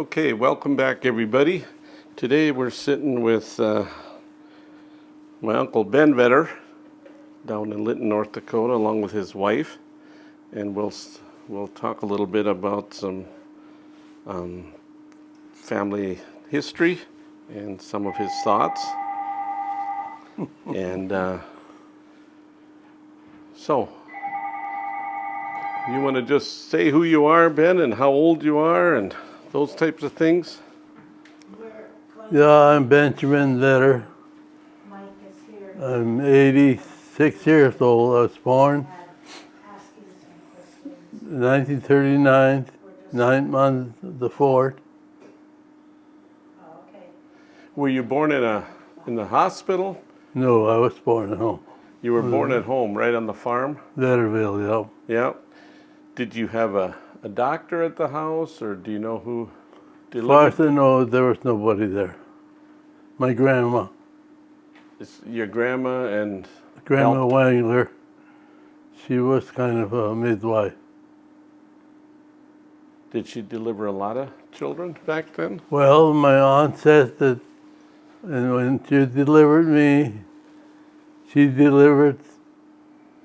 Okay, welcome back everybody. Today we're sitting with my uncle Ben down in Linton, North Dakota, along with his wife, and we'll talk a little bit about some family history and some of his thoughts. And so, you want to just say who you are, Ben, and how old you are, and those types of things? Yeah, I'm Benjamin Vetter. Mike is here. I'm 86 years old. I was born Asking some questions. 1939, 9th month of the 4th. Oh, okay. Were you born in the hospital? No, I was born at home. You were born at home, right on the farm? Vetterville, yeah. Yeah. Did you have a doctor at the house, or do you know who As far as delivered? I know, there was nobody there. My grandma, It's your grandma and Grandma helped? Wangler, she was kind of a midwife. Did she deliver a lot of children back then? Well, my aunt says that, and when she delivered me, she delivered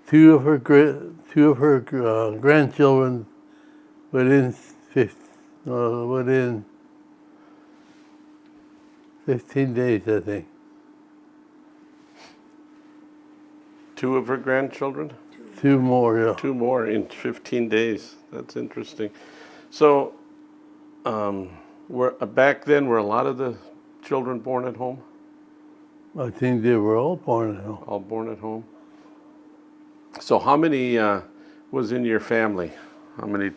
two of her grandchildren within 15 days, I think. Two of her grandchildren? Two more, yeah. Two more in 15 days. That's interesting. So, back then, were a lot of the children born at home? I think they were all born at home. All born at home? So how many was in your family? How many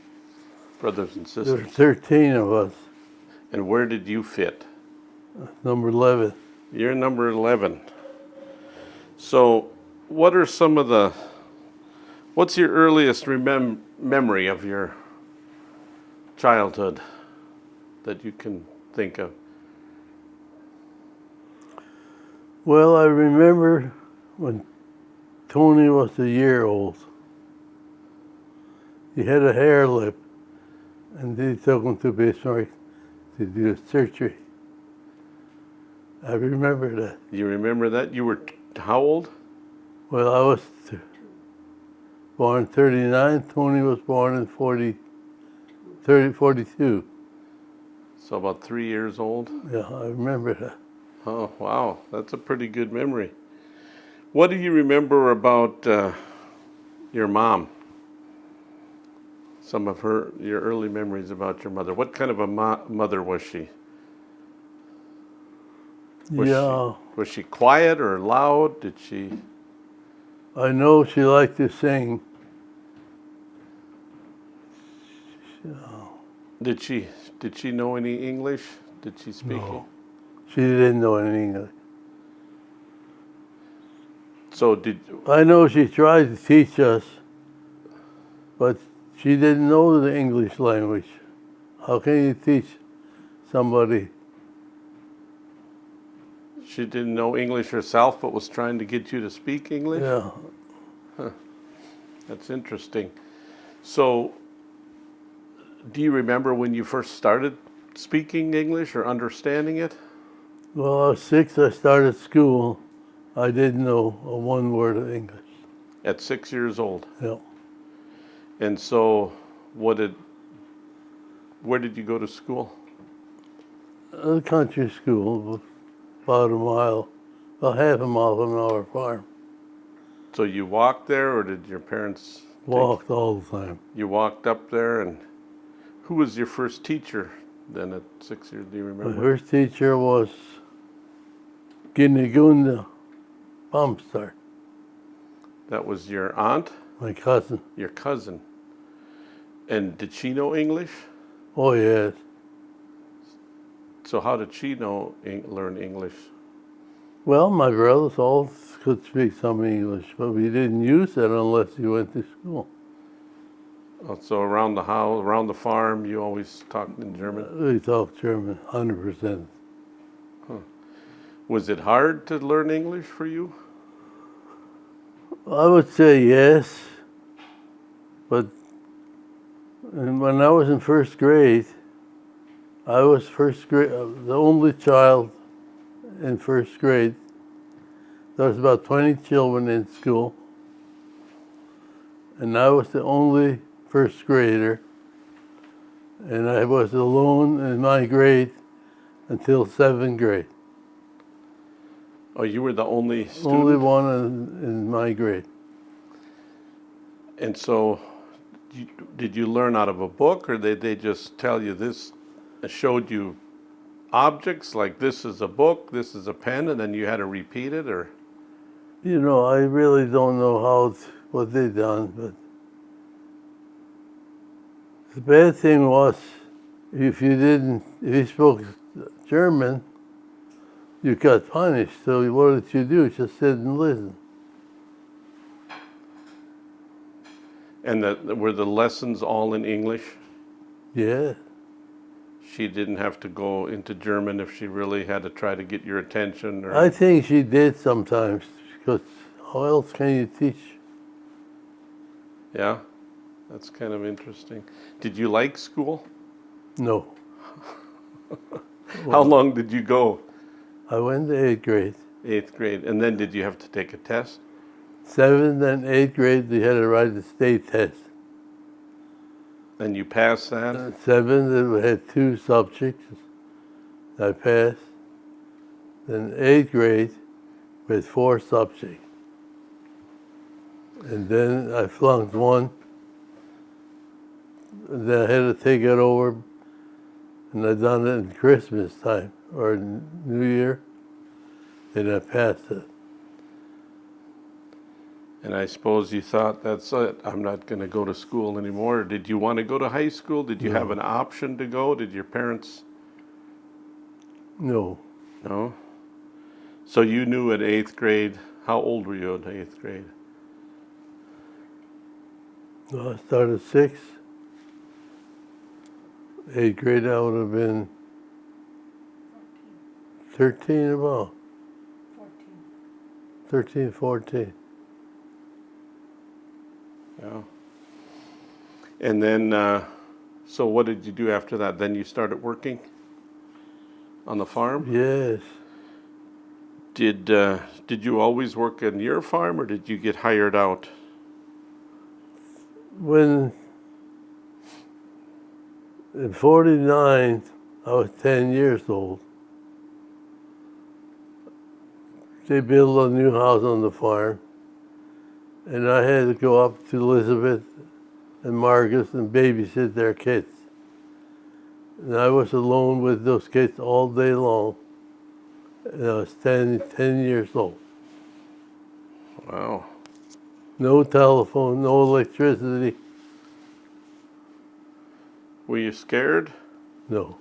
brothers and There sisters? were 13 of us, And where did you fit? number 11. You're number 11. So what are what's your earliest memory of your childhood that you can think of? Well, I remember when Tony was a year old. He had a hair lip, and they took him to Bismarck to do surgery. I remember that. You remember that? You were how old? Well, I was born in 39. Tony was born in 42. So about 3 years old? Yeah, I remember that. Oh, wow. That's a pretty good memory. What do you remember about your mom? Some of your early memories about your mother. What kind of a mother was she? Was she quiet or loud? Did she? I know she liked to sing. Did she know any English? Did she speak? No. She didn't know any English. So I know she tried to teach us, but she didn't know the English language. How can you teach somebody? she didn't know English herself, but was trying to get you to speak English? Yeah. That's interesting. So, do you remember when you first started speaking English or understanding it? Well, I was 6, I started school. I didn't know one word of English. At 6 years old. Yeah. And so, where did you go to school? A country school, about a mile, about half a mile from our farm. So you walked there, or did your parents Walked all the time. You walked up there, and who was your first teacher then at 6 years? Do you My remember? first teacher was Ginigunda Bumstar, That was your aunt, my cousin. your cousin. And did she know English? Oh, yes. So how did she learn English? Well, my brothers all could speak some English, but we didn't use it unless you went to school. So around the house, around the farm, you always talked in German? We talked German, 100%. Was it hard to learn English for you? I would say yes, but when I was in first grade, I was first grade, the only child in first grade. There was about 20 children in school, and I was the only first grader, and I was alone in my grade until 7th grade. Oh, you were the only student? Only one in my grade. And so, did you learn out of a book, or did they just tell you this, showed you objects, like this is a book, this is a pen, and then you had to repeat it, or? You know, I really don't know what they done, but the bad thing was if you spoke German, you got punished. So what did you do? Just sit and listen. And were the lessons all in English? Yeah. She didn't have to go into German if she really had to try to get your attention, or? I think she did sometimes, because how else can you teach? Yeah, that's kind of interesting. Did you like school? No. How long did you go? I went to 8th grade. 8th grade. And then did you have to take a test? 7th and 8th grade, they had to write the state test. And you passed that? 7th, we had 2 subjects. I passed. Then 8th grade, we had 4 subjects. And then I flunked one. And then I had to take it over, and I done it in Christmas time or New Year, and I passed it. And I suppose you thought, that's it, I'm not going to go to school anymore. Did you want to go to high school? Did you have an option to go? Did your parents? No. No? So you knew at 8th grade, how old were you in 8th grade? I started 6. 8th grade, I would have been 13 about. 13, 14. Yeah. And then, so what did you do after that? Then you started working on the farm? Yes. Did you always work on your farm, or did you get hired out? When in 49, I was 10 years old. They built a new house on the farm, and I had to go up to Elizabeth and Marcus and babysit their kids. And I was alone with those kids all day long. And I was 10 years old. Wow. No telephone, no electricity. Were you scared? No.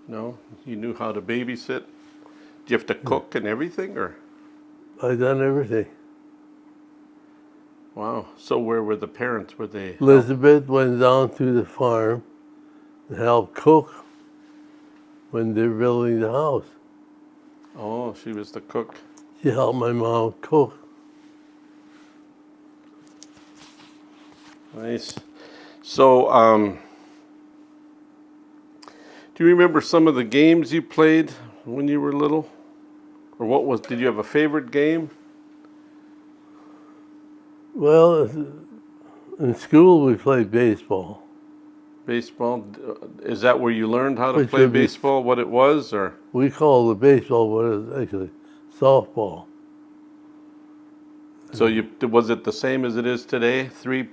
No? You knew how to babysit? Do you have to cook and everything, or? I done everything. Wow. So where were the parents? Were they? Elizabeth went down to the farm and helped cook when they were building the house. Oh, she was the cook. She helped my mom cook. Nice. So, do you remember some of the games you played when you were little? Or did you have a favorite game? Well, in school we played baseball. Baseball? Is that where you learned how to Which play would be- baseball, what it was, or? We called it baseball, but it was actually softball. So was it the same as it is today? Three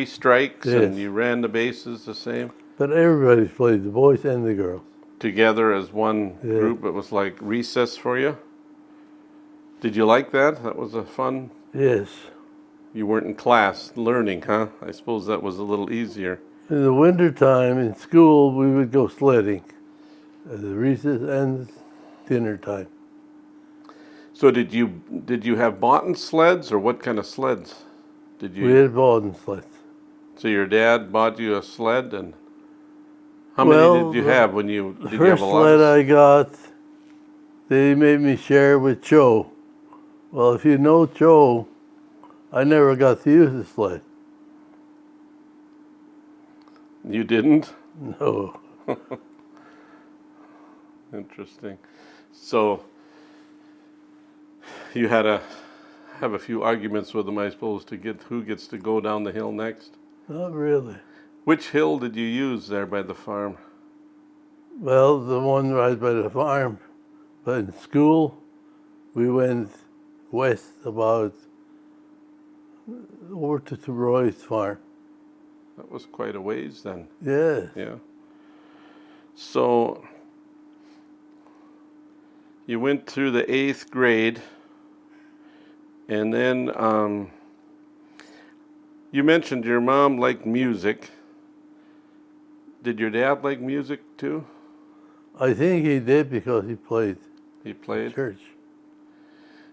strikes, and Yes. you ran the bases the same? But everybody played, the boys and the girls. Together as one Yeah. group? It was like recess for you? Did you like that? That was a fun? Yes. You weren't in class learning, huh? I suppose that was a little easier. In the wintertime in school, we would go sledding at the recess and dinner time. So did you have bought sleds, or what kind of sleds did you? We had bowling sleds. So your dad bought you a sled, and how Well, many did you have when you The did you have first a lot? sled I got, they made me share with Joe. Well, if you know Joe, I never got to use the sled. You didn't? No. Interesting. So you had to have a few arguments with him, I suppose, to get who gets to go down the hill next. Not really. Which hill did you use there by the farm? Well, the one right by the farm. But in school, we went west about over to Roy's farm. That was quite a ways then. Yes. Yeah. So you went through the 8th grade, and then you mentioned your mom liked music. Did your dad like music too? I think he did because he played He played. church.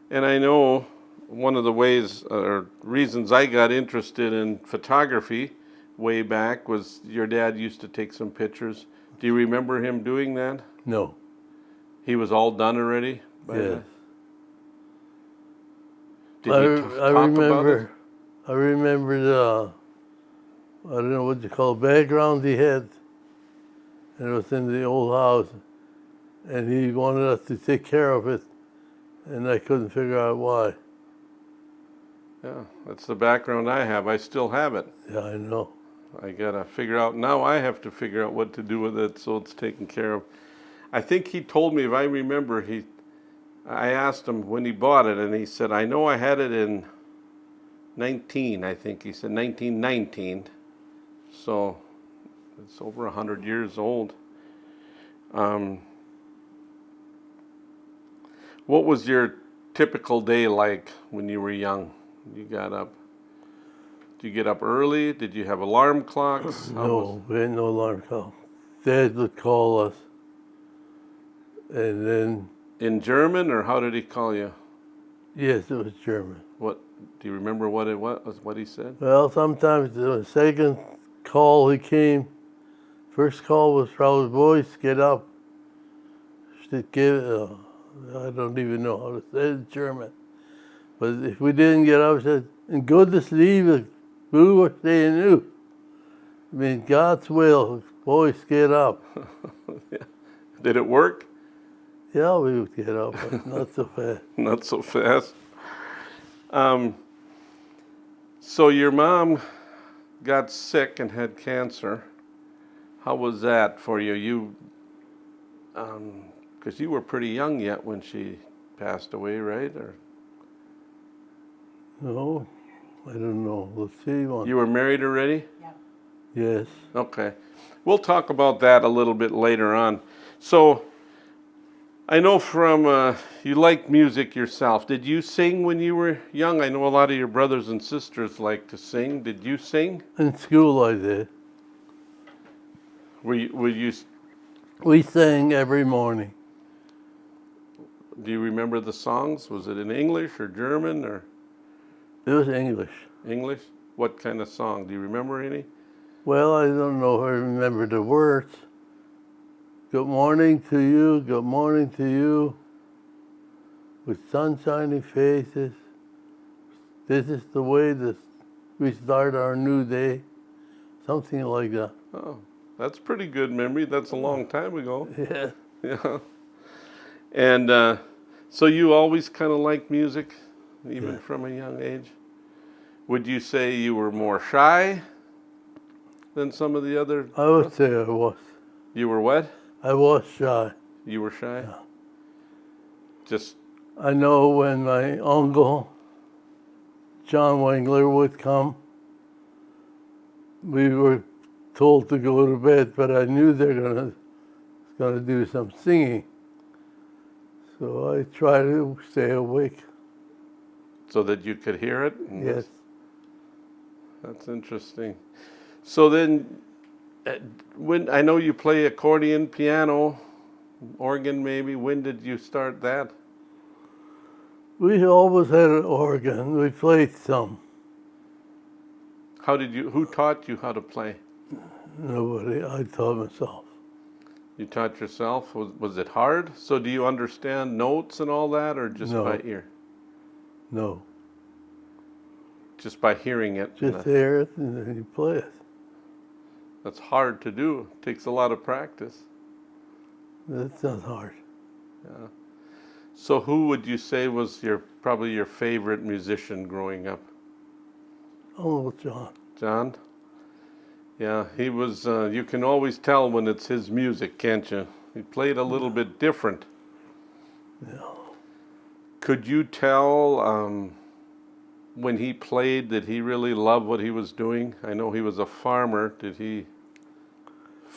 And I know one of the ways or reasons I got interested in photography way back was your dad used to take some pictures. Do you remember him doing that? No. He was all done already? Yes. Did he talk about it? I remember the, I don't know what you call it, background he had. And it was in the old house. And he wanted us to take care of it. And I couldn't figure out why. Yeah, that's the background I have. I still have it. Yeah, I know. I gotta figure out, now I have to figure out what to do with it so it's taken care of. I think he told me, if I remember, I asked him when he bought it, and he said, I know I had it in 19, I think he said 1919. So it's over 100 years old. What was your typical day like when you were young? You got up. Did you get up early? Did you have alarm clocks? No, we had no alarm clock. Dad would call us. And then, In German, or how did he call you? yes, it was German. What do you remember? What it was? What he said? Well, sometimes the second call he came, first call was probably, boys, get up. Should give, I don't even know how to say it in German. But if we didn't get up, he said, in Gottes Liebe, wo stehen nu? I mean, God's will, boys, get up. Yeah. Did it work? Yeah, we would get up, but not so fast. Not so fast. So your mom got sick and had cancer. How was that for you? Because you were pretty young yet when she passed away, right? Or No, I don't know. Let's see one. you were married already? Yep. Yes. Okay. We'll talk about that a little bit later on. So I know from you like music yourself. Did you sing when you were young? I know a lot of your brothers and sisters like to sing. Did you sing? In school I did. Were you We sang every morning. do you remember the songs? Was it in English or German or It was English. English? What kind of song? Do you remember any? Well, I don't know if I remember the words. Good morning to you, good morning to you. With sunshiny faces. This is the way that we start our new day. Something like that. Oh, that's pretty good memory. That's a long time ago. Yeah. Yeah. And so you always kind of liked music, even Yeah. from a young age? Would you say you were more shy than some of the other? I would say I was. You were what? I was shy. You were shy? Yeah. Just, I know when my uncle, John Wengler, would come, we were told to go to bed, but I knew they were gonna do some singing. So I tried to stay awake. so that you could hear it? And Yes. That's interesting. So then, when I know you play accordion, piano, organ maybe, when did you start that? We always had an organ. We played some. Who taught you how to play? Nobody. I taught myself. You taught yourself? Was it hard? So do you understand notes and all that, or just No. by ear? No. Just by hearing it? Just hear it and then you play it. That's hard to do. It takes a lot of practice. That's not hard. Yeah. So who would you say was probably your favorite musician growing up? Uncle John. John? Yeah, he was, you can always tell when it's his music, can't you? He played a little bit different. Yeah. Could you tell when he played that he really loved what he was doing? I know he was a farmer. Did he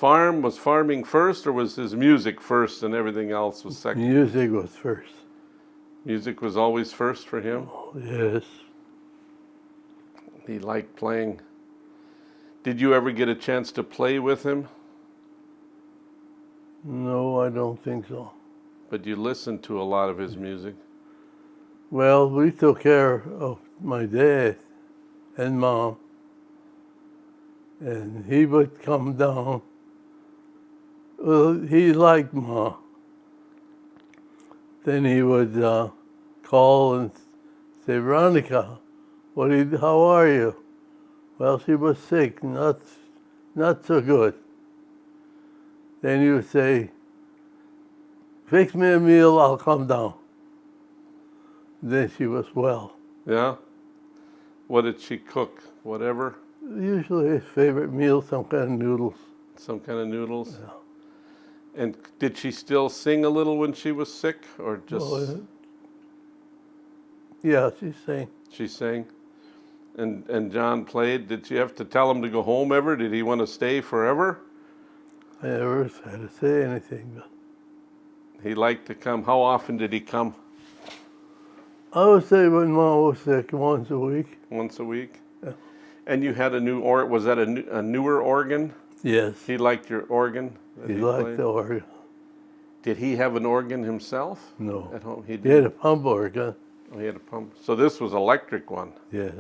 was farming first, or was his music first and everything else was second? Music was first. Music was always first for him? Oh, yes. He liked playing. Did you ever get a chance to play with him? No, I don't think so. But you listened to a lot of his music. Well, we took care of my dad and mom, and he would come down. Well, he liked Ma. Then he would call and say, Veronica, how are you? Well, she was sick, not so good. Then he would say, fix me a meal, I'll come down. Then she was well. Yeah? What did she cook? Whatever? Usually his favorite meal, some kind of noodles. Some kind of noodles? Yeah. And did she still sing a little when she was sick, or just? Oh, yeah, she sang. She sang? And John played. Did you have to tell him to go home ever? Did he want to stay forever? I never had to say anything, but He liked to come. How often did he come? I would say when Mom was sick, once a week. Once a week? Yeah. And you had was that a newer organ? Yes, He liked your organ? that he liked played? the organ. Did he have an organ himself? No, At home? He he had did. a pump organ. Oh, he had a pump. So this was electric one. Yes.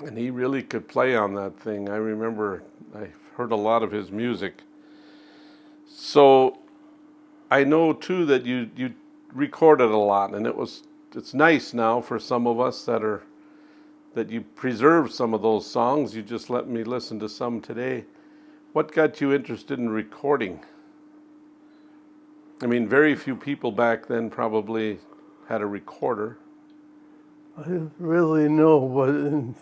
And he really could play on that thing. I remember I heard a lot of his music. So I know too that you recorded a lot, and it's nice now for some of us that you preserve some of those songs. You just let me listen to some today. What got you interested in recording? I mean, very few people back then probably had a recorder. I don't really know, but in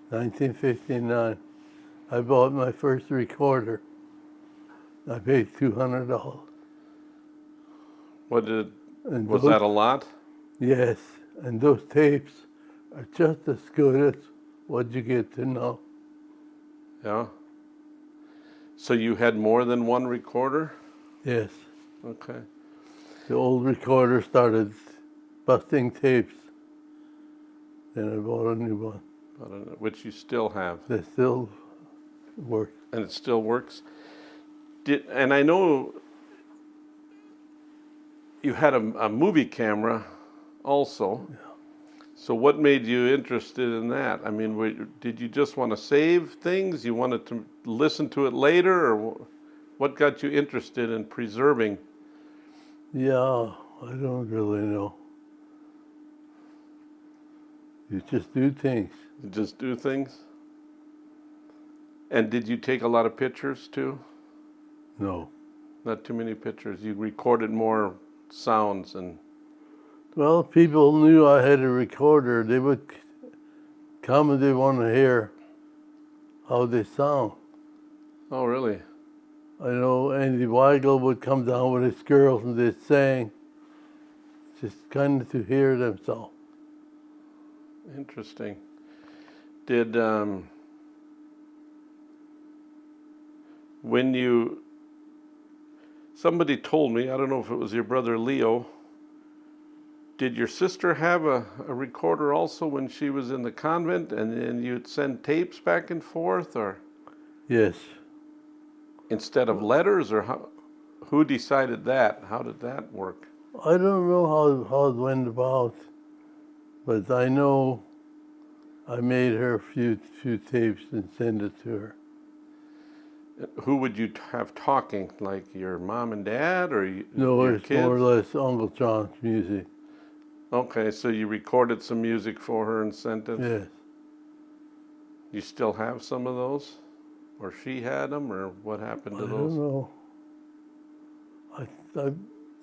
1959, I bought my first recorder. I paid $200. And Was that a lot? Yes, and those tapes are just as good as what you get to know. Yeah. So you had more than one recorder? Yes, Okay. the old recorder started busting tapes. Then I bought a new one Which you still have, that still works. and it still works. And I know you had a movie camera also. Yeah. So what made you interested in that? I mean, did you just want to save things? You wanted to listen to it later, or what got you interested in preserving? Yeah, I don't really know. You just do things. You just do things? And did you take a lot of pictures too? No. Not too many pictures. You recorded more sounds and. Well, people knew I had a recorder. They would come and they want to hear how they sound. Oh, really? I know Andy Weigel would come down with his girls and they'd sing, just kind of to hear themselves. Interesting. Did somebody told me, I don't know if it was your brother Leo, did your sister have a recorder also when she was in the convent, and you'd send tapes back and forth, or Yes. instead of letters, or who decided that? How did that work? I don't know how it went about, but I know I made her a few tapes and sent it to her. Who would you have talking, like your mom and dad, or No, your it's kids? more or less Uncle John's music. Okay, so you recorded some music for her and sent it? Yes. You still have some of those? Or she had them, or what happened to I those? don't know.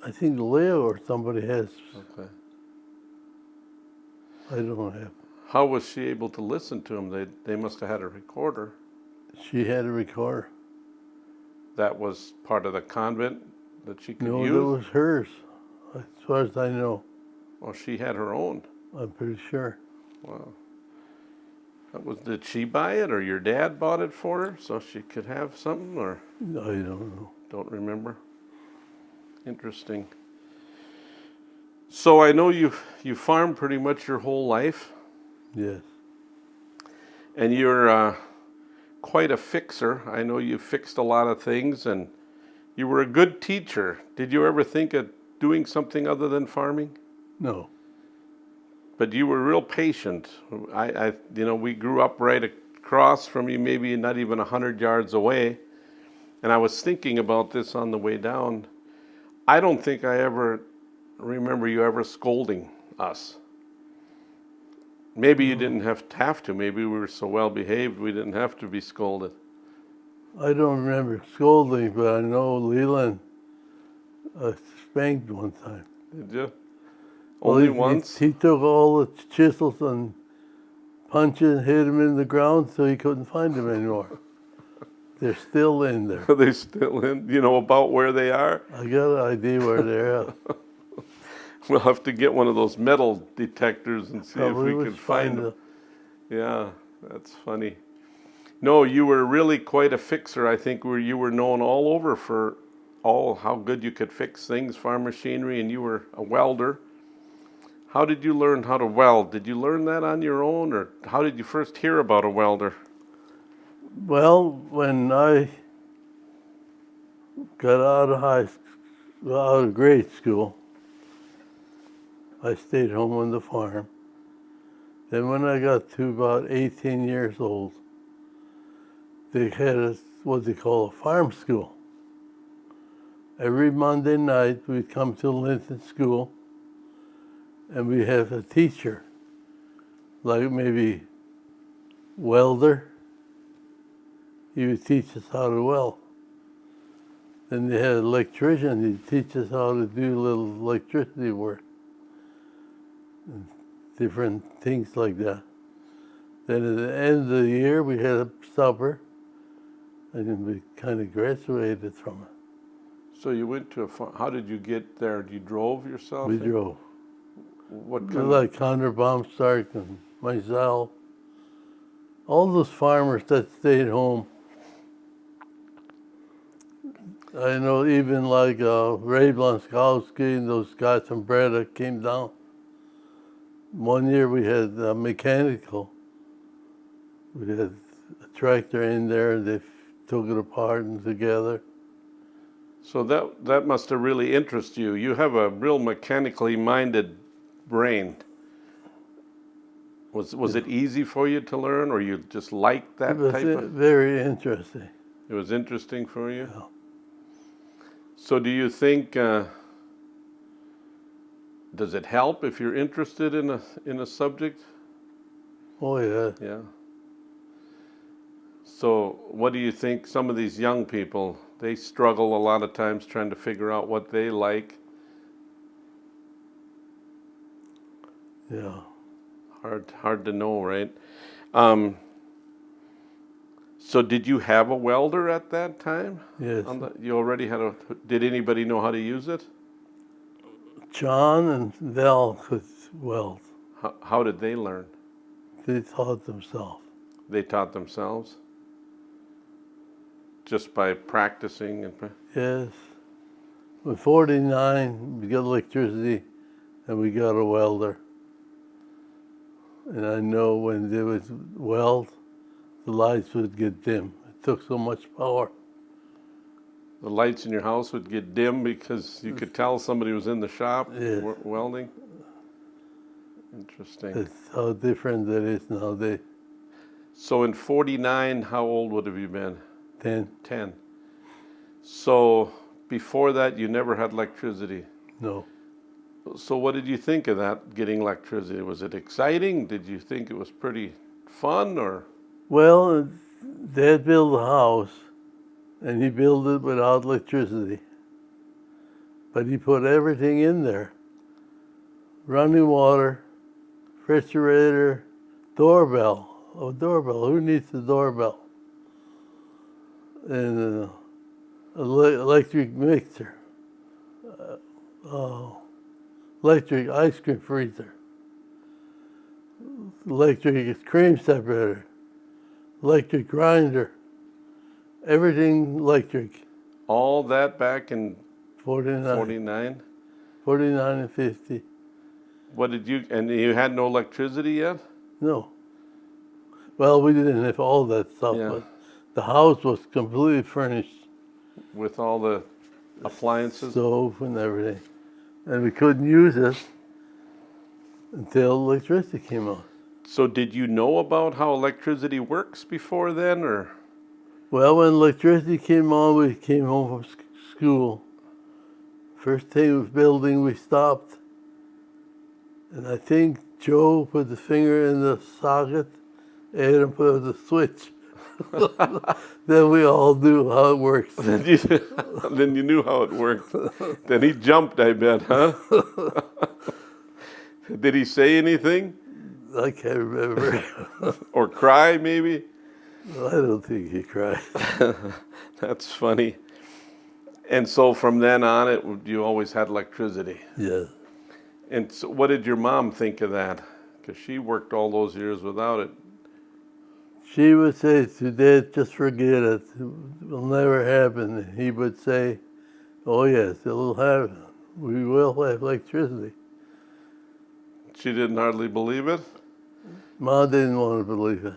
I think Leo or somebody has. Okay. I don't have. How was she able to listen to them? They must have had a recorder. She had a recorder. That was part of the convent that she could No, use? that was hers, as far as I know. Well, she had her own. I'm pretty sure. Wow. Did she buy it, or your dad bought it for her so she could have something, or I don't know. don't remember? Interesting. So I know you farmed pretty much your whole life, Yes. and you're quite a fixer. I know you fixed a lot of things, and you were a good teacher. Did you ever think of doing something other than farming? No. But you were real patient. We grew up right across from you, maybe not even 100 yards away. And I was thinking about this on the way down. I don't think I ever remember you ever scolding us. Maybe you didn't have to. Maybe we were so well behaved we didn't have to be scolded. I don't remember scolding, but I know Leland spanked one time. Did you? Well, Only he- once? He took all the chisels and punches, hit them in the ground so he couldn't find them anymore. They're still in there. Are they still in? You know about where they are? I got an idea where they're at. We'll have to get one of those metal detectors and see Probably if we would can find them. them. Yeah, that's funny. No, you were really quite a fixer. I think you were known all over for how good you could fix things, farm machinery, and you were a welder. How did you learn how to weld? Did you learn that on your own, or how did you first hear about a welder? Well, when I got out of grade school, I stayed home on the farm. Then when I got to about 18 years old, they had what they call a farm school. Every Monday night we'd come to Linton School and we have a teacher, like maybe welder. He would teach us how to weld. Then they had an electrician, he'd teach us how to do little electricity work. And different things like that. Then at the end of the year we had a supper and then we kind of graduated from it. So you went to a farm. How did you get there? You drove yourself? We drove. What kind Like Connor Baumstark and myself. All those farmers that stayed home. I know even like Ray Blaskowski and those guys from Breda came down. One year we had mechanical. We had a tractor in there and they took it apart and together. So that must have really interested you. You have a real mechanically minded brain. Was it easy for you to learn, or you just liked that It was type of? very interesting. It was interesting for you. Yeah. So do you think? Does it help if you're interested in a subject? Oh yeah. Yeah. So what do you think? Some of these young people, they struggle a lot of times trying to figure out what they like. Yeah. Hard to know, right? So did you have a welder at that time? Yes. You already had a. Did anybody know how to use it? John and Val could weld. How did they learn? They taught themselves. They taught themselves? Just by practicing and. Yes. In 49, we got electricity and we got a welder. And I know when they would weld, the lights would get dim. It took so much power. The lights in your house would get dim because you could tell somebody was in the shop Yeah. welding? Interesting. That's how different that is nowadays. So in 49, how old would have you been? 10, 10. So before that, you never had electricity. no. So what did you think of that, getting electricity? Was it exciting? Did you think it was pretty fun, or? Well, Dad built a house, and he built it without electricity. But he put everything in there. Running water, refrigerator, doorbell. Oh, doorbell. Who needs a doorbell? And electric mixer. Electric ice cream freezer. Electric cream separator. Electric grinder. Everything electric. All that back in 49, 49? 49 and 50. What did you, and you had no electricity yet? No. Well, we didn't have all that stuff, Yeah. but the house was completely furnished. With all the appliances? Stove and everything. And we couldn't use it until electricity came on. So did you know about how electricity works before then, or? Well, when electricity came on, we came home from school. First thing was building, we stopped. And I think Joe put the finger in the socket, Adam put the switch. Then we all knew how it works. Then you knew how it worked. Then he jumped, I bet, huh? Did he say anything? I can't remember. Or cry, maybe? I don't think he cried. That's funny. And so from then on, you always had electricity. Yeah. And so what did your mom think of that? Because she worked all those years without it. She would say to Dad, just forget it. It will never happen. And he would say, oh yes, it will happen. We will have electricity. She didn't hardly believe it? Mom didn't want to believe it.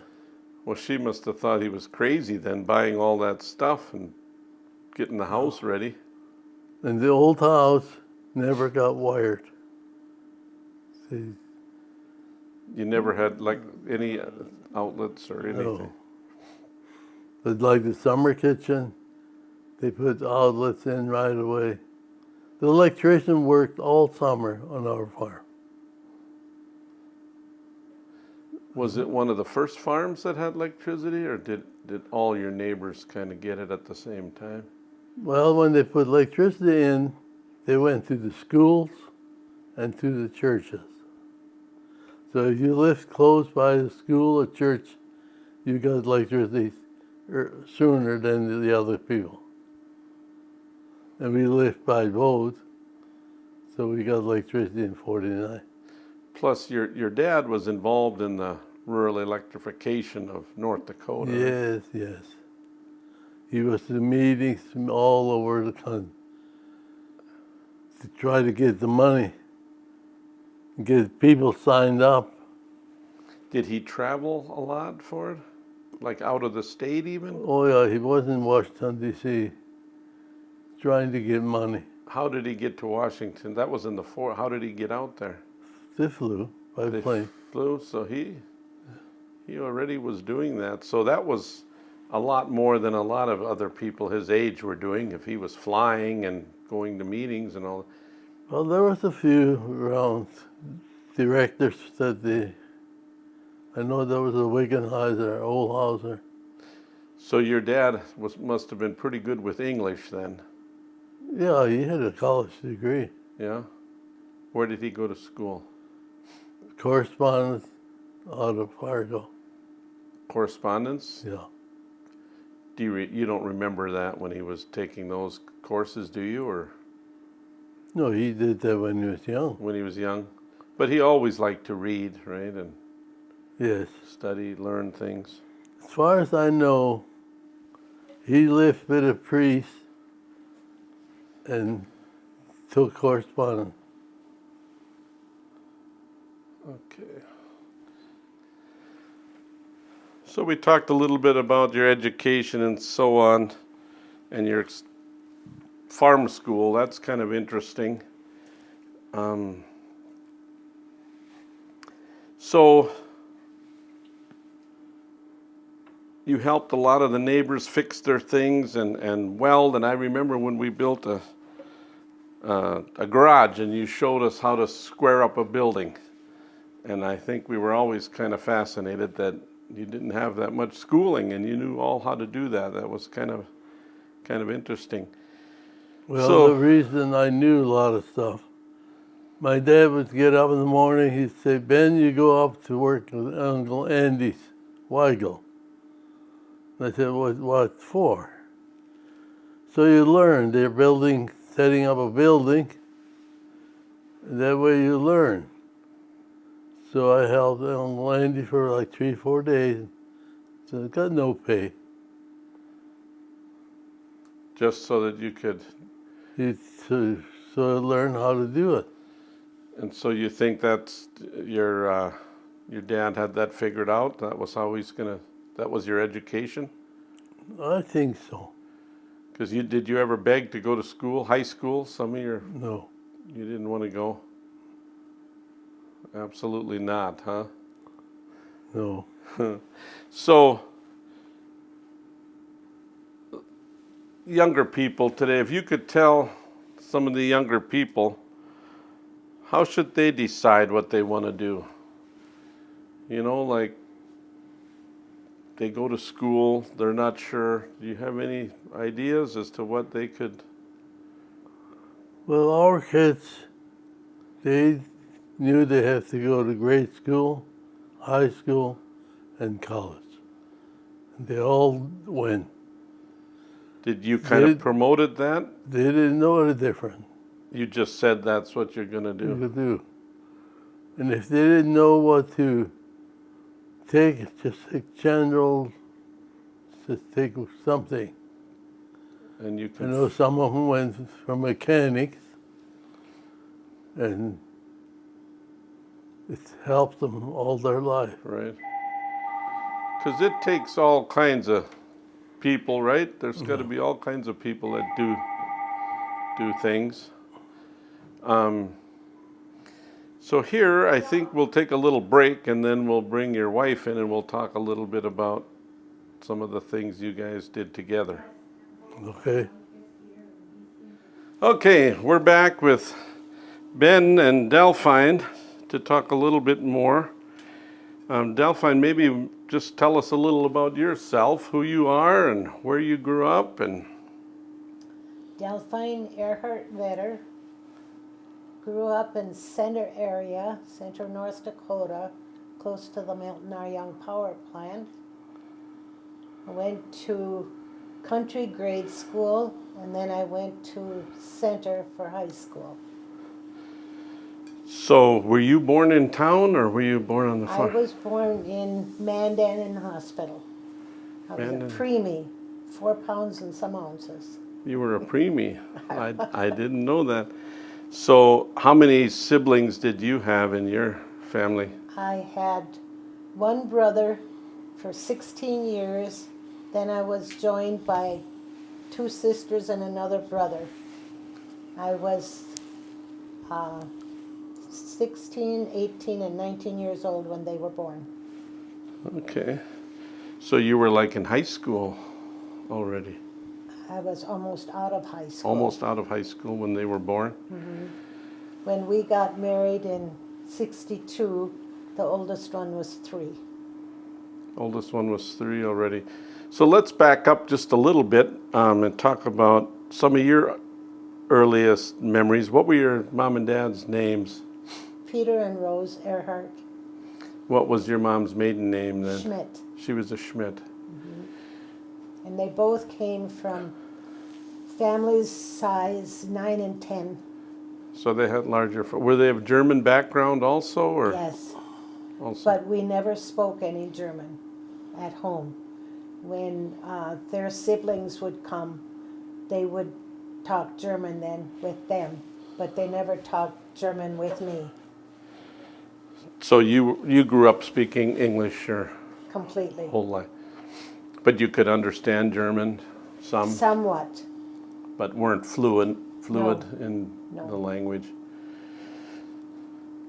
Well, she must have thought he was crazy then, buying all that stuff and getting the house ready. And the old house never got wired. See, You never had like any outlets or anything. no. But like the summer kitchen, they put outlets in right away. The electrician worked all summer on our farm. Was it one of the first farms that had electricity, or did all your neighbors kind of get it at the same time? Well, when they put electricity in, they went to the schools and to the churches. So if you lived close by the school or church, you got electricity sooner than the other people. And we lived by both, so we got electricity in 49. Plus, your dad was involved in the rural electrification of North Dakota. Right? Yes, yes. He was to meetings from all over the country to try to get the money, get people signed up. Did he travel a lot for it? Like out of the state even? Oh yeah, he was in Washington, D.C., trying to get money. How did he get to Washington? That was in the fort. How did he get out there? They flew by They plane. flew, so he already was doing that. So that was a lot more than a lot of other people his age were doing. If he was flying and going to meetings and all. Well, there was a few around directors that I know there was a Wickenheiser, Olhauser. So your dad must have been pretty good with English then. Yeah, he had a college degree. Yeah. Where did he go to school? Correspondence out of Fargo. Correspondence? Yeah. Do you don't remember that when he was taking those courses, do you, or No, he did that when he was young. when he was young? But he always liked to read, right, and Yes. study, learn things. As far as I know, he lived with a priest and took correspondence. Okay. So we talked a little bit about your education and so on, and your farm school. That's kind of interesting. So you helped a lot of the neighbors fix their things and weld. And I remember when we built a garage, and you showed us how to square up a building. And I think we were always kind of fascinated that You didn't have that much schooling, and you knew all how to do that. That was kind of interesting. Well, So- the reason I knew a lot of stuff, my dad would get up in the morning, he'd say, Ben, you go up to work with Uncle Andy's Weigel. And I said, what for? So you learn. They're setting up a building, and that way you learn. So I helped Uncle Andy for like 3-4 days. So I got no pay. Just so that you could, So I learned how to do it. and so you think that's your dad had that figured out? That was how that was your education? I think so. Because did you ever beg to go to school, high school? No. You didn't want to go? Absolutely not, huh? No. So, younger people today, if you could tell some of the younger people, how should they decide what they want to do? You know, like they go to school, they're not sure. Do you have any ideas as to what they could? Well, our kids, they knew they had to go to grade school, high school, and college. And they all went. Did you kind of promoted that? They didn't know the difference. You just said that's what you're going to You do. could do. And if they didn't know what to take, just take general, just take something. And you I can. know some of them went for mechanics, and it's helped them all their life. Right. Because it takes all kinds of people, right? There's got to be all kinds of people that do things. So here, I think we'll take a little break, and then we'll bring your wife in, and we'll talk a little bit about some of the things you guys did together. Okay. Okay, we're back with Ben and Delphine to talk a little bit more. Delphine, maybe just tell us a little about yourself, who you are and where you grew up. And Delphine Earhart Vetter. Grew up in center area, center North Dakota, close to the Milton Young Power Plant. I went to country grade school, and then I went to center for high school. so, were you born in town or were you born on the I farm? was born in Mandan Hospital. I was Mandan. a preemie, 4 pounds and some ounces. You were a preemie. I didn't know that. So, how many siblings did you have in your family? I had one brother for 16 years. Then I was joined by 2 sisters and another brother. I was 16, 18, and 19 years old when they were born. Okay. So you were like in high school already? I was almost out of high school. Almost out of high school when they were born? Mm-hmm. When we got married in 62, the oldest one was 3. Oldest one was 3 already. So let's back up just a little bit and talk about some of your earliest memories. What were your mom and dad's names? Peter and Rose Earhart. What was your mom's maiden name then? Schmidt. She was a Schmidt. Mm-hmm. And they both came from families size 9 and 10. So they had larger. Were they of German background also, or? Yes. Also. But we never spoke any German at home. When their siblings would come, they would talk German then with them, but they never talked German with me. So you grew up speaking English your Completely. whole life, but you could understand German some, Somewhat. but weren't fluid No. in No. the language.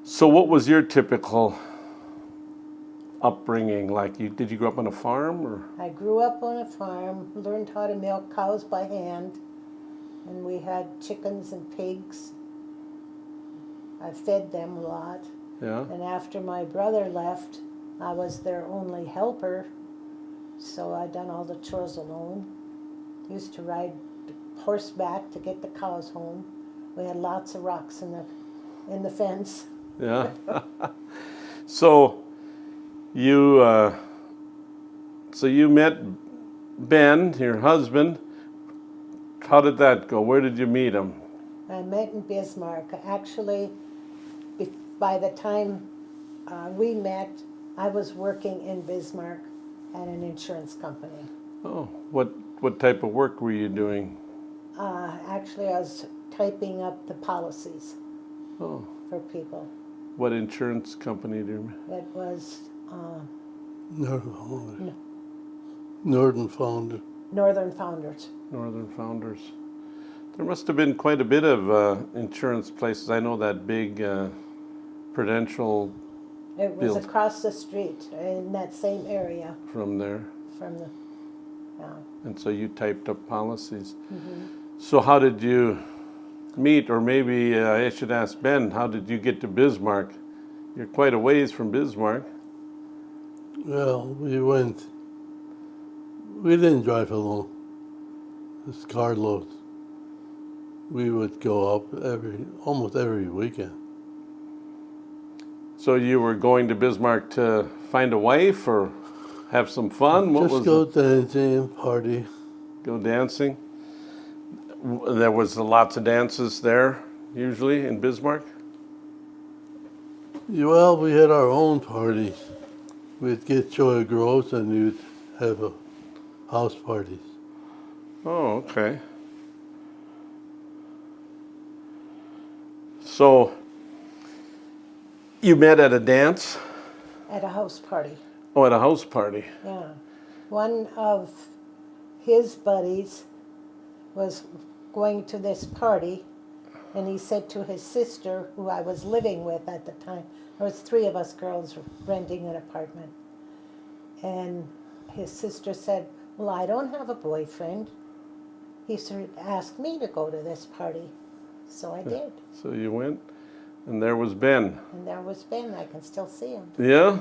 So what was your typical upbringing like? Did you grow up on a farm or? I grew up on a farm, learned how to milk cows by hand, and we had chickens and pigs. I fed them a lot. Yeah. And after my brother left, I was their only helper, so I done all the chores alone. Used to ride horseback to get the cows home. We had lots of rocks in the fence. Yeah. So you so you met Ben, your husband. How did that go? Where did you meet him? I met in Bismarck. Actually, by the time we met, I was working in Bismarck at an insurance company. Oh, what type of work were you doing? Actually, I was typing up the policies Oh, for people. what insurance company do you? It was Northern, Northern Founder. Northern Founders. Northern Founders. There must have been quite a bit of insurance places. I know that big Prudential It was Build. across the street in that same area from there, from the. and so you typed up policies. So how did you meet, or maybe I should ask Ben, how did you get to Bismarck? You're quite a ways from Bismarck. Well, we didn't drive alone. It's carloads. We would go up almost every weekend. So you were going to Bismarck to find a wife or have some fun? What Just was go it? dancing and party. Go dancing? There was lots of dances there, usually, in Bismarck? Well, we had our own parties. We'd get Joy Gross and we'd have house parties. Oh, okay. So, you met at a dance? At a house party. Oh, at a house party. Yeah. One of his buddies was going to this party, and he said to his sister, who I was living with at the time, there was 3 of us girls renting an apartment, and his sister said, well, I don't have a boyfriend. He sort of asked me to go to this party, so I did. So you went, and there was Ben. And there was Ben. I can still see him. Yeah?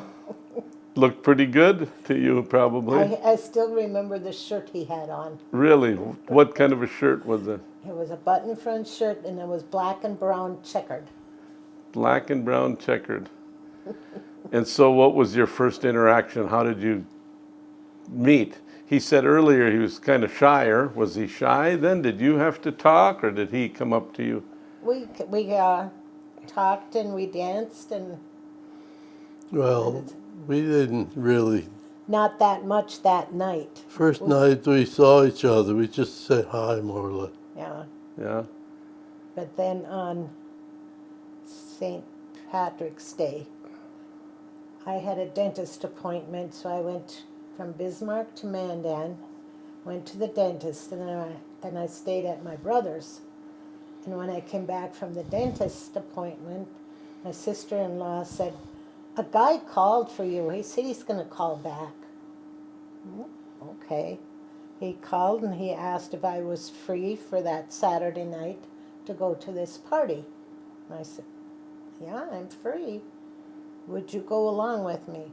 Looked pretty good to you, probably. I still remember the shirt he had on. Really? What kind of a shirt was it? It was a button front shirt, and it was black and brown checkered. Black and brown checkered. And so what was your first interaction? How did you meet? He said earlier he was kind of shyer. Was he shy then? Did you have to talk, or did he come up to you? We talked and we danced, and Well, we didn't really. not that much that night. First night we saw each other, we just said hi more or less. Yeah. Yeah? But then on St. Patrick's Day, I had a dentist appointment, so I went from Bismarck to Mandan, went to the dentist, and then I stayed at my brother's. And when I came back from the dentist appointment, my sister-in-law said, a guy called for you. He said he's going to call back. Okay. He called and he asked if I was free for that Saturday night to go to this party. And I said, yeah, I'm free. Would you go along with me?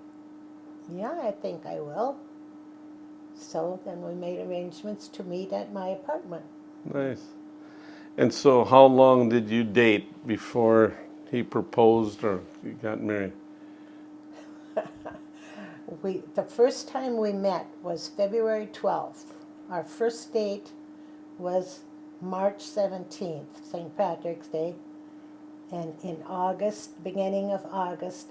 Yeah, I think I will. So then we made arrangements to meet at my apartment. Nice. And so how long did you date before he proposed or you got married? The first time we met was February 12th. Our first date was March 17th, St. Patrick's Day. And in August, beginning of August,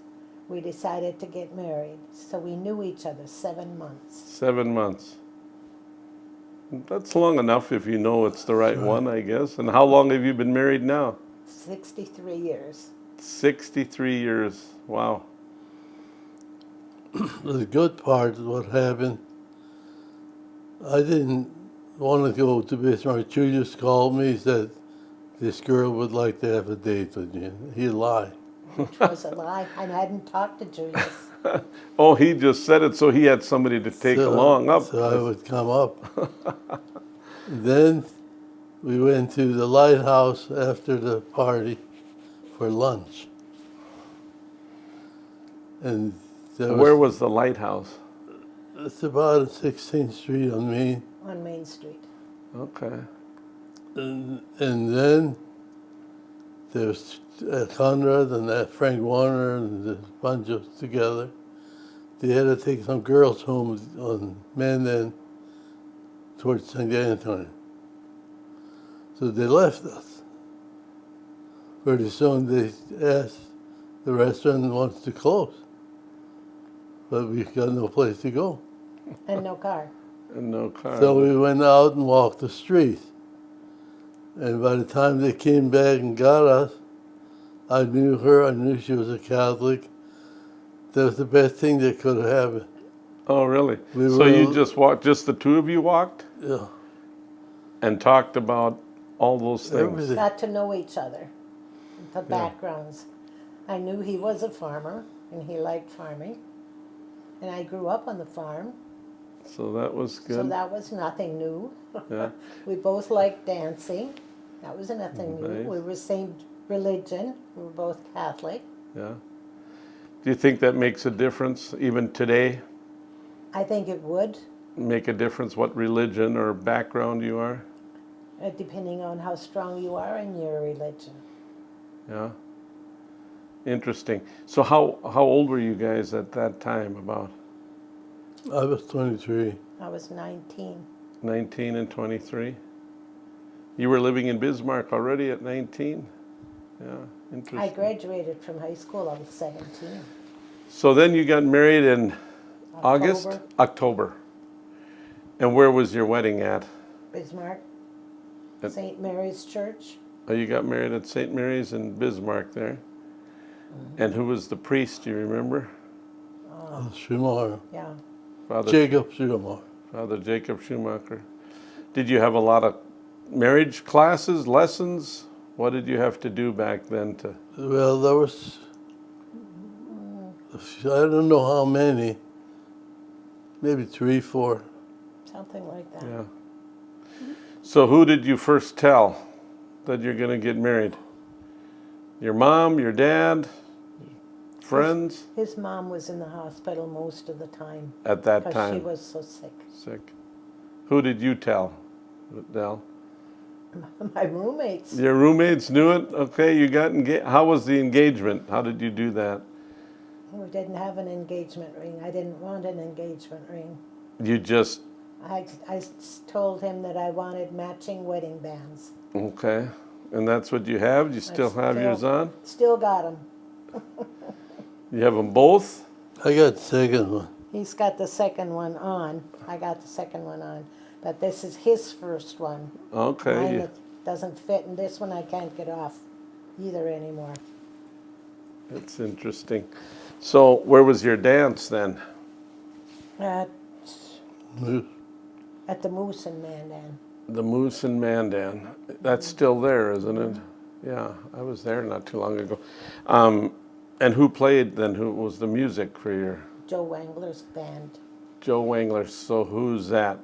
we decided to get married. So we knew each other 7 months. 7 months. That's long enough if you know it's the right one, I guess. And how long have you been married now? 63 years. 63 years. Wow. The good part is what happened. I didn't want to go to Bismarck. Julius called me, he said, this girl would like to have a date with you. He lied. Which was a lie. I hadn't talked to Julius. Oh, he just said it so he had somebody to take along up. So I would come up. Then we went to the lighthouse after the party for lunch. And Where was the lighthouse? It's about on 16th Street on Main. on Main Street. Okay. And then there's Conrad and that Frank Warner and a bunch of together. They had to take some girls home on Mandan towards St. Anthony. So they left us. Pretty soon they asked, the restaurant wants to close. But we got no place to go. And no car. And no car. So we went out and walked the street. And by the time they came back and got us, I knew her, I knew she was a Catholic. That was the best thing that could have happened. Oh, really? We So were- you just walked, just the two of you walked Yeah, and talked about all those things? everything. Got to know each other, the backgrounds. I knew he was a farmer and he liked farming. And I grew up on the farm, So that was good. so that was nothing new. Yeah. We both liked dancing. That was nothing new. Nice. We were same religion. We were both Catholic. Yeah. Do you think that makes a difference even today? I think it would, Make a difference what religion or background you are? depending on how strong you are in your religion. Yeah. Interesting. So how old were you guys at that time? About I was 23. I was 19. 19 and 23? You were living in Bismarck already at 19? Yeah, interesting. I graduated from high school. I was 17. So then you got married in August? October. October. And where was your wedding at? Bismarck, At- St. Mary's Church. Oh, you got married at St. Mary's in Bismarck there. And who was the priest, do you remember? Schumacher. Yeah, Father Jacob Schumacher. Father Jacob Schumacher. Did you have a lot of marriage classes, lessons? What did you have to do back then to? Well, there was, I don't know how many, maybe 3, 4. something like that. Yeah. So who did you first tell that you're going to get married? Your mom, your dad, friends His mom was in the hospital most of the time at that because she time? was so sick. Sick. Who did you tell, Del? My roommates. Your roommates knew it? Okay, you got engaged. How was the engagement? How did you do that? We didn't have an engagement ring. I didn't want an engagement ring. You just, I told him that I wanted matching wedding bands. okay. And that's what you have? You still have yours on? Still got them. You have them both? I got the second one. He's got the second one on. I got the second one on. But this is his first one. Mine Okay. it doesn't fit, and this one I can't get off either anymore. That's interesting. So where was your dance then? At, Moose. at the Moose in Mandan. The Moose in Mandan. That's still there, isn't it? Yeah, I was there not too long ago. And who played then? Who was the music for your Joe Wangler's band. Joe Wangler? So who's that?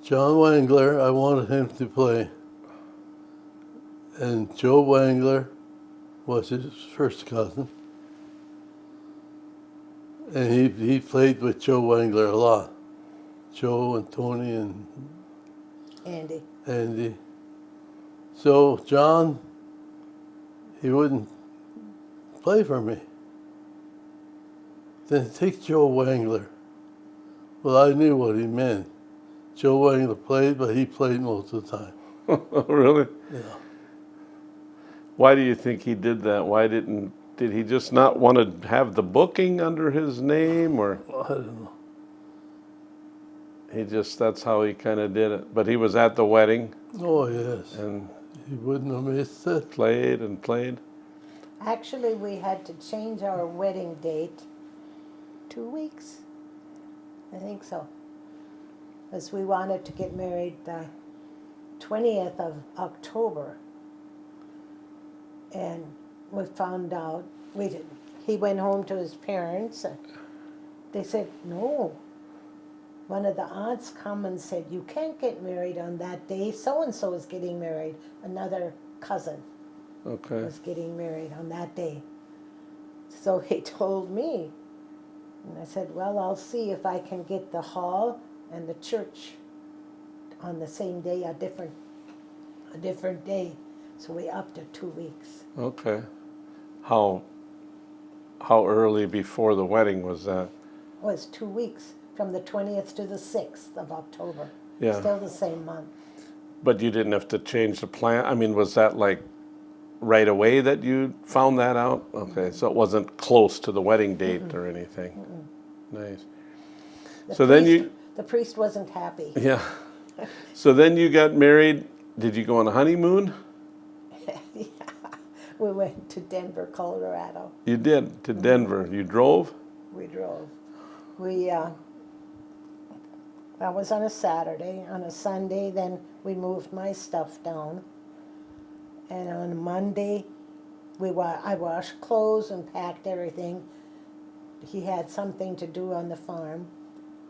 John Wangler, I wanted him to play. And Joe Wangler was his first cousin. And he played with Joe Wangler a lot. Joe and Tony and Andy. Andy. So John, he wouldn't play for me. Then take Joe Wangler. Well, I knew what he meant. Joe Wangler played, but he played most of the time. Oh, really? Yeah. Why do you think he did that? Did he just not want to have the booking under his name, or I don't know. that's how he kind of did it? But he was at the wedding Oh, yes. and He wouldn't have missed it. played and played. Actually, we had to change our wedding date 2 weeks. I think so. Because we wanted to get married the 20th of October. And we found out, he went home to his parents. And they said, no. One of the aunts come and said, you can't get married on that day. So-and-so is getting married. Another cousin Okay. was getting married on that day. So he told me, And I said, well, I'll see if I can get the hall and the church on the same day, a different day. So we upped it 2 weeks. Okay. How early before the wedding was that? It was 2 weeks, from the 20th to the 6th of October. Yeah. Still the same month. But you didn't have to change the plan? I mean, was that like right away that you found that out? Okay, so it wasn't close to the wedding date or anything. Nice. The priest wasn't happy. Yeah. So then you got married. Did you go on a honeymoon? Yeah. We went to Denver, Colorado. You did, to Denver. You drove? We drove. That was on a Saturday. On a Sunday, then we moved my stuff down. And on Monday, I washed clothes and packed everything. He had something to do on the farm.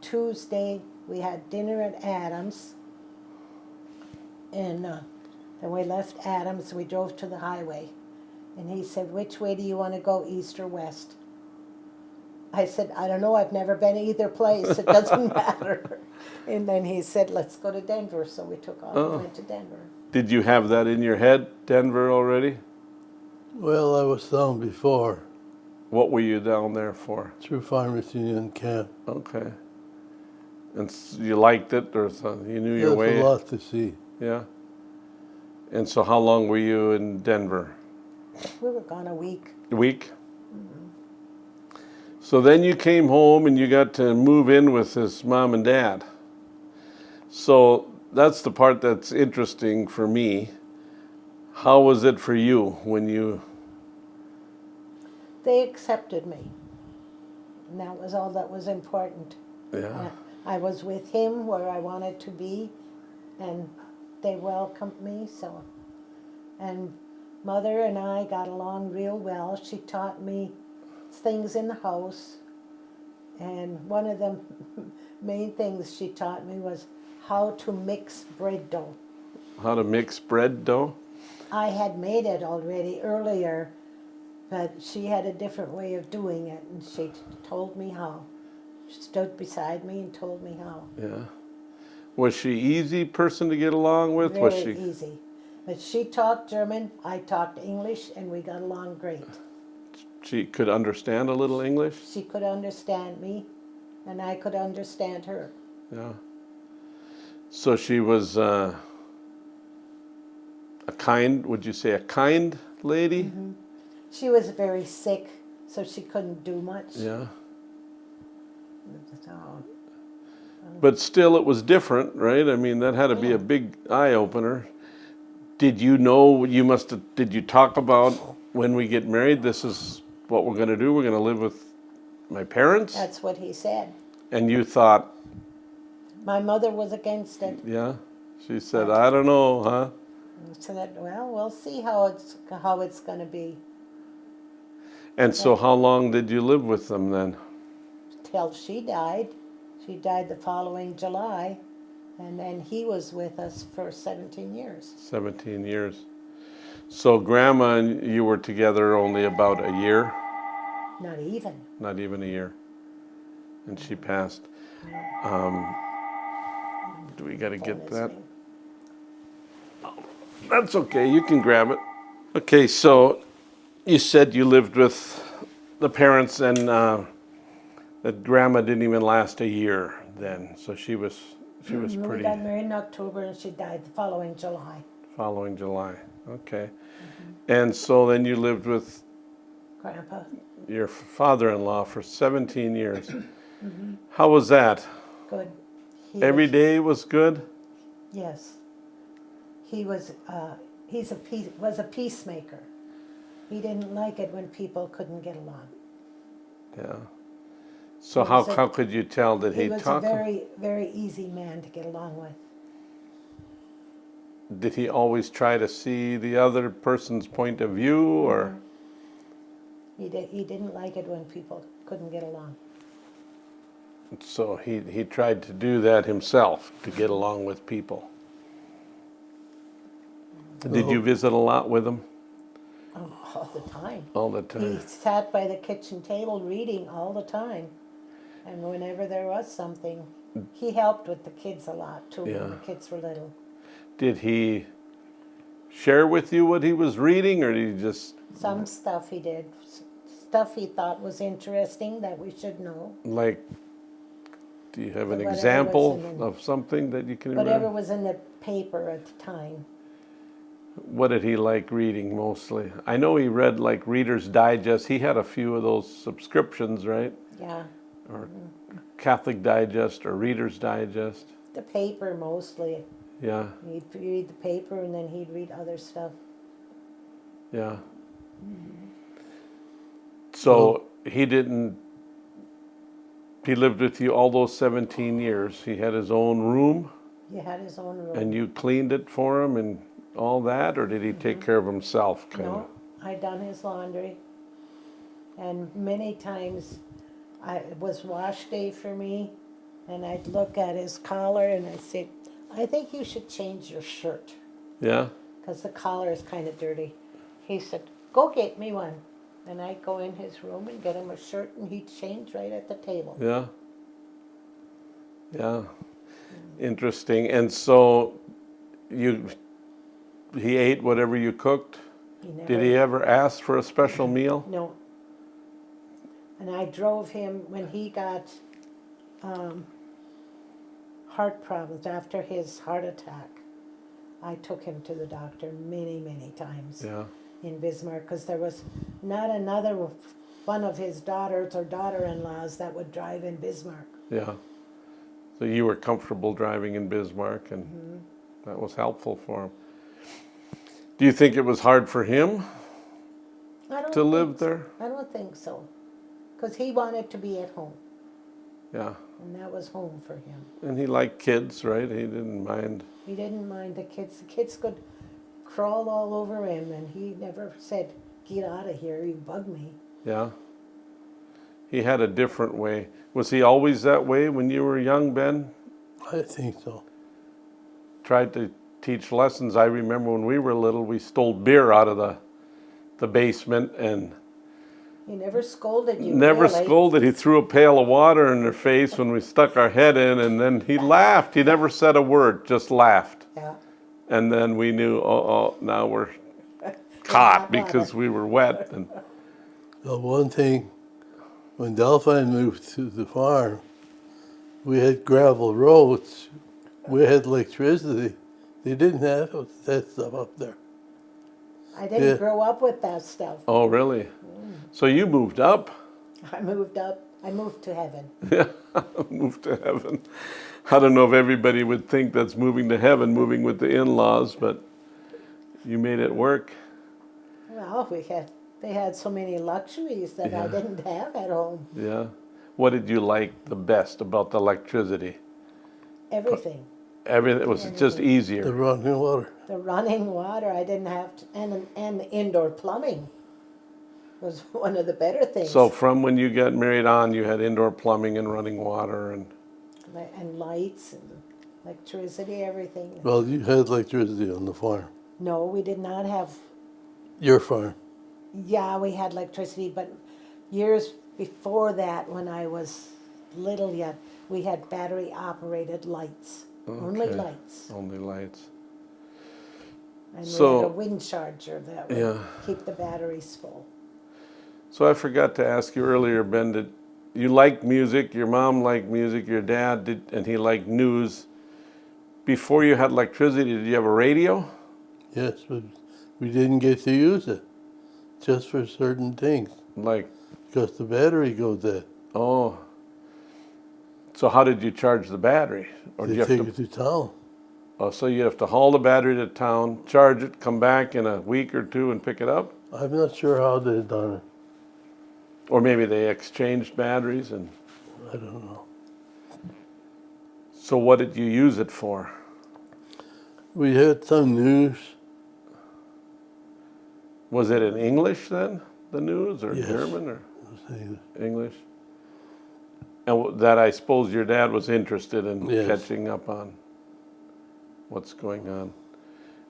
Tuesday, we had dinner at Adams. And then we left Adams, we drove to the highway. And he said, which way do you want to go, east or west? I said, I don't know, I've never been either place, it doesn't matter. And then he said, let's go to Denver. So we took off and went to Denver. Did you have that in your head, Denver, already? Well, I was down before What were you down there for? through Farmers Union camp. Okay. And you liked it, or you knew your There's way? a lot to see. Yeah. And so how long were you in Denver? We were gone a week. A week? So then you came home and you got to move in with his mom and dad. So that's the part that's interesting for me. How was it for you when you... They accepted me. And that was all that was important. Yeah. I was with him where I wanted to be, and they welcomed me, so. And Mother and I got along real well. She taught me things in the house, and one of the main things she taught me was how to mix bread dough. How to mix bread dough? I had made it already earlier, but she had a different way of doing it, and she told me how. She stood beside me and told me how. Yeah. Was she easy person to get along with? Very Was she easy. But she talked German, I talked English, and we got along great. She could understand a little English? She could understand me, and I could understand her. Yeah. So she was a kind, would you say a kind lady? Mm-hmm. She was very sick, so she couldn't do much. Yeah. So, But still it was different, right? I mean, that had to be a big eye opener. Did you know, did you talk about when we get married, this is what we're going to do? We're going to live with my parents? that's what he said. And you thought, My mother was against it. yeah? She said, I don't know, huh? And said, well, we'll see how it's going to be. And so how long did you live with them then? Till she died. She died the following July, and then he was with us for 17 years. 17 years. So Grandma and you were together only about a year? Not even. Not even a year. And she passed. Do we got to get that? That's okay, you can grab it. Okay, so you said you lived with the parents and that Grandma didn't even last a year then. So she was We pretty... got married in October, and she died the following July. Following July, okay. And so then you lived with Grandpa. your father-in-law for 17 years. How was that? Good. Every day was good? Yes. He was was a peacemaker. He didn't like it when people couldn't get along. Yeah. So He was how could you tell that He he was a talked? very, very easy man to get along with. Did he always try to see the other person's point of view, or? He didn't like it when people couldn't get along. So he tried to do that himself, to get along with people. Did you visit a lot with him? Oh, all the time. All the He time? sat by the kitchen table reading all the time. And whenever there was something, he helped with the kids a lot too Yeah. when the kids were little. Did he share with you what he was reading, or did he just Some stuff he did, stuff he thought was interesting that we should know. like? Do you have an Whatever was example in the- of something that you can Whatever remember? was in the paper at the time. What did he like reading mostly? I know he read like Reader's Digest. He had a few of those subscriptions, right? Yeah, Or Catholic Digest or Reader's Digest. the paper mostly. Yeah, He'd read the paper and then he'd read other stuff. yeah. So he didn't, he lived with you all those 17 years. He had his own room He had his own room. and you cleaned it for him and all that, or did he take care of himself kind of? No, I done his laundry. And many times it was wash day for me, and I'd look at his collar and I'd say, I think you should change your shirt Yeah, because the collar is kind of dirty. He said, go get me one. And I'd go in his room and get him a shirt and he'd change right at the table. yeah. Yeah. Interesting. And so he ate whatever you cooked? Did he ever ask for a special meal? No. And I drove him when he got heart problems after his heart attack. I took him to the doctor many, many times Yeah, in Bismarck because there was not another one of his daughters or daughter-in-laws that would drive in Bismarck. yeah. So you were comfortable driving in Bismarck, and that was helpful for him. Do you think it was hard for him I don't to live think there? I don't think so, because he wanted to be at home, Yeah. and that was home for him. And he liked kids, right? He didn't mind. He didn't mind the kids. The kids could crawl all over him, and he never said, "Get out of here, you bug me." Yeah. He had a different way. Was he always that way when you were young, Ben? I think so. Tried to teach lessons. I remember when we were little, we stole beer out of the basement and He never scolded you. never really. scolded. He threw a pail of water in their face when we stuck our head in, and then he laughed. He never said a word, just laughed. Yeah. And then we knew, now we're caught hot because water. we were wet. And The one thing, when Delphine moved to the farm, we had gravel roads. We had electricity. They didn't have that stuff up there. I didn't Yeah. grow up with that stuff. oh, really? So you moved up? I moved up. I moved to heaven. Yeah, moved to heaven. I don't know if everybody would think that's moving to heaven, moving with the in-laws, but you made it work. Well, they had so many luxuries that I Yeah. didn't have at home. Yeah. What did you like the best about the electricity? Everything. Everything was just The easier. running water. The running water, I didn't have to, and the indoor plumbing was one of the better things. So from when you got married on, you had indoor plumbing and running water and And lights and electricity, everything. Well, you had electricity on the farm. No, we did not have. Your farm. Yeah, we had electricity, but years before that, when I was little yet, we had battery operated lights. Only Okay. lights. only lights. And we So- had a wind charger that would Yeah. keep the batteries full. So I forgot to ask you earlier, Ben, did you liked music, your mom liked music, your dad did, and he liked news. Before you had electricity, did you have a radio? Yes, but we didn't get to use it. Just for certain things. Like, Because the battery goes dead. oh. So how did you charge the battery? Or They did you take have it to, to town. oh, so you have to haul the battery to town, charge it, come back in a week or two and pick it up? I'm not sure how they done it. Or maybe they exchanged batteries and, I don't know. so what did you use it for? We had some news. Was it in English then, the news, or Yes. German, or Saying, English? And that I suppose your dad was interested in Yes. catching up on what's going on.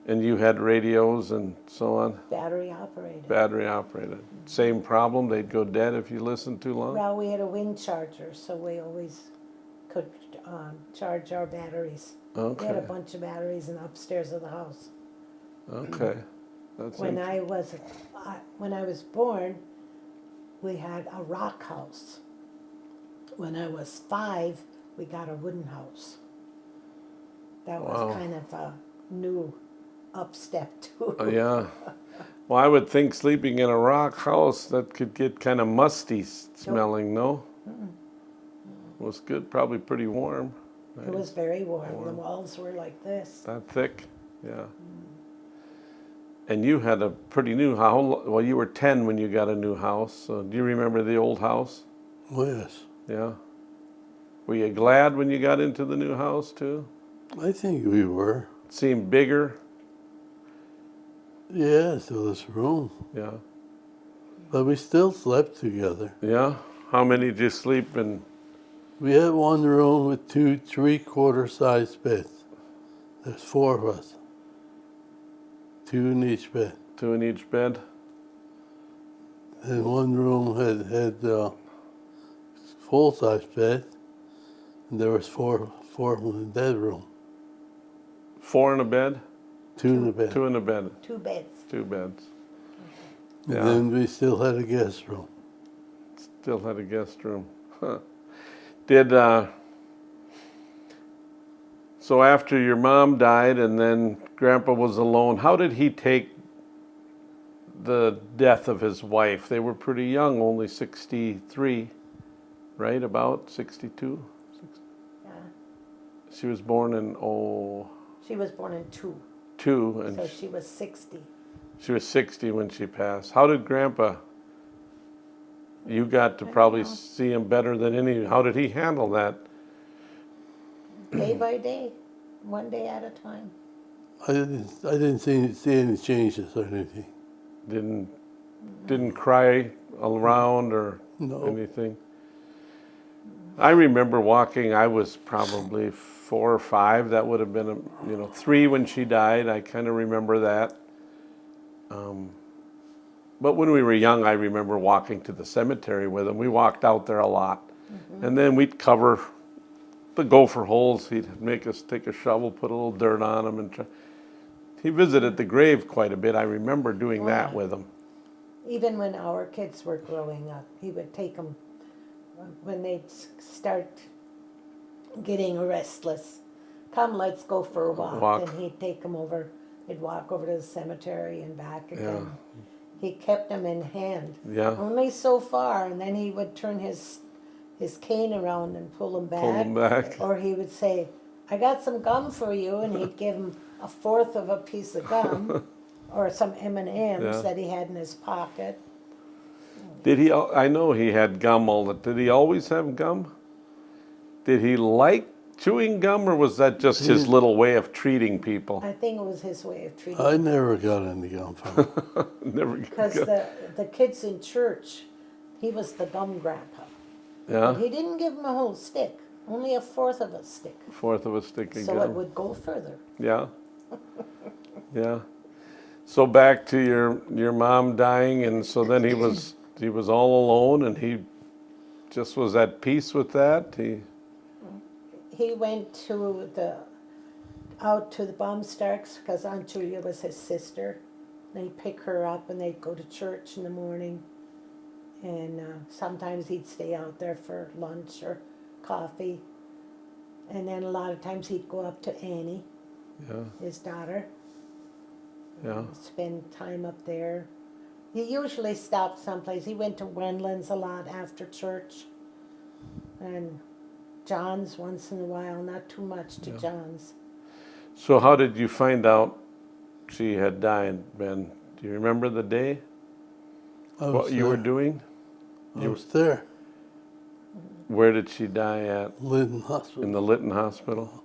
And you had radios and so on? Battery operated. Battery operated. Same problem, they'd go dead if you listened too long? Well, we had a wind charger, so we always could charge our batteries. We had a Okay, bunch of batteries in upstairs of the house. okay. That's When I was born, we had a rock house. When I was 5, we got a wooden house. That was Wow. kind of a new upstep too. Yeah. Well, I would think sleeping in a rock house, that could get kind of musty smelling, no? It was good, probably pretty warm. It was very warm. The walls were like this. That thick, yeah. And you had a pretty new house. Well, you were 10 when you got a new house. So do you remember the old house? Oh, yes. Yeah. Were you glad when you got into the new house too? I think we were. It seemed bigger. Yes, there was room. Yeah. But we still slept together. Yeah. How many did you sleep in? We had one room with 2 3/4 size beds. There's 4 of us. 2 in each bed. 2 in each bed? And one room had full size bed, and there was four in the bedroom. 4 in a bed? 2 in the bed. 2 in a bed. 2 beds. 2 beds. And Yeah. then we still had a guest room. Still had a guest room. Huh. Did so after your mom died and then Grandpa was alone, how did he take the death of his wife? They were pretty young, only 63, right? About 62? Yeah. She was born in She was born in 2, 02, and so she was 60. she was 60 when she passed. How did Grandpa, you got to I don't probably know. see him better than any, how did he handle that? Day by day, one day at a time. I didn't see any changes or anything. Didn't cry around or No. anything. I remember walking. I was probably 4 or 5. That would have been 3 when she died. I kind of remember that. But when we were young, I remember walking to the cemetery with him. We walked out there a lot, and then we'd cover the gopher holes. He'd make us take a shovel, put a little dirt on them, and he visited the grave quite a bit. I remember doing that Yeah. with him. Even when our kids were growing up, he would take them when they'd start getting restless. Come, let's go for a walk. And he'd take them over. He'd walk over to the cemetery and back again. He kept them in hand. Yeah. Only so far, and then he would turn his cane around and pull them back. Pull them back. Or he would say, I got some gum for you, and he'd give him 1/4 of a piece of gum or some M&Ms Yeah. that he had in his pocket. Did he? I know he had gum all the. Did he always have gum? Did he like chewing gum, or was that just his little way of treating people? I think it was his way of treating I them. never got any gum from him. Never. Because the kids in church, he was the gum grandpa. Yeah. He didn't give them a whole stick, only 1/4 of a stick. 1/4 of a stick of So it gum. would go further. Yeah. Yeah. So back to your mom dying, and so then he was all alone, and he just was at peace with that. He went out to the Baumstarks because Aunt Julia was his sister. They'd pick her up and they'd go to church in the morning. And sometimes he'd stay out there for lunch or coffee. And then a lot of times he'd go up to Annie, Yeah. his daughter, Yeah. spend time up there. He usually stopped someplace. He went to Wendland's a lot after church. And John's once in a while, not too much to John's. So how did you find out she had died, Ben? Do you remember the day? What you were doing? I was there. Where did she die at? Lytton Hospital. In the Lytton Hospital.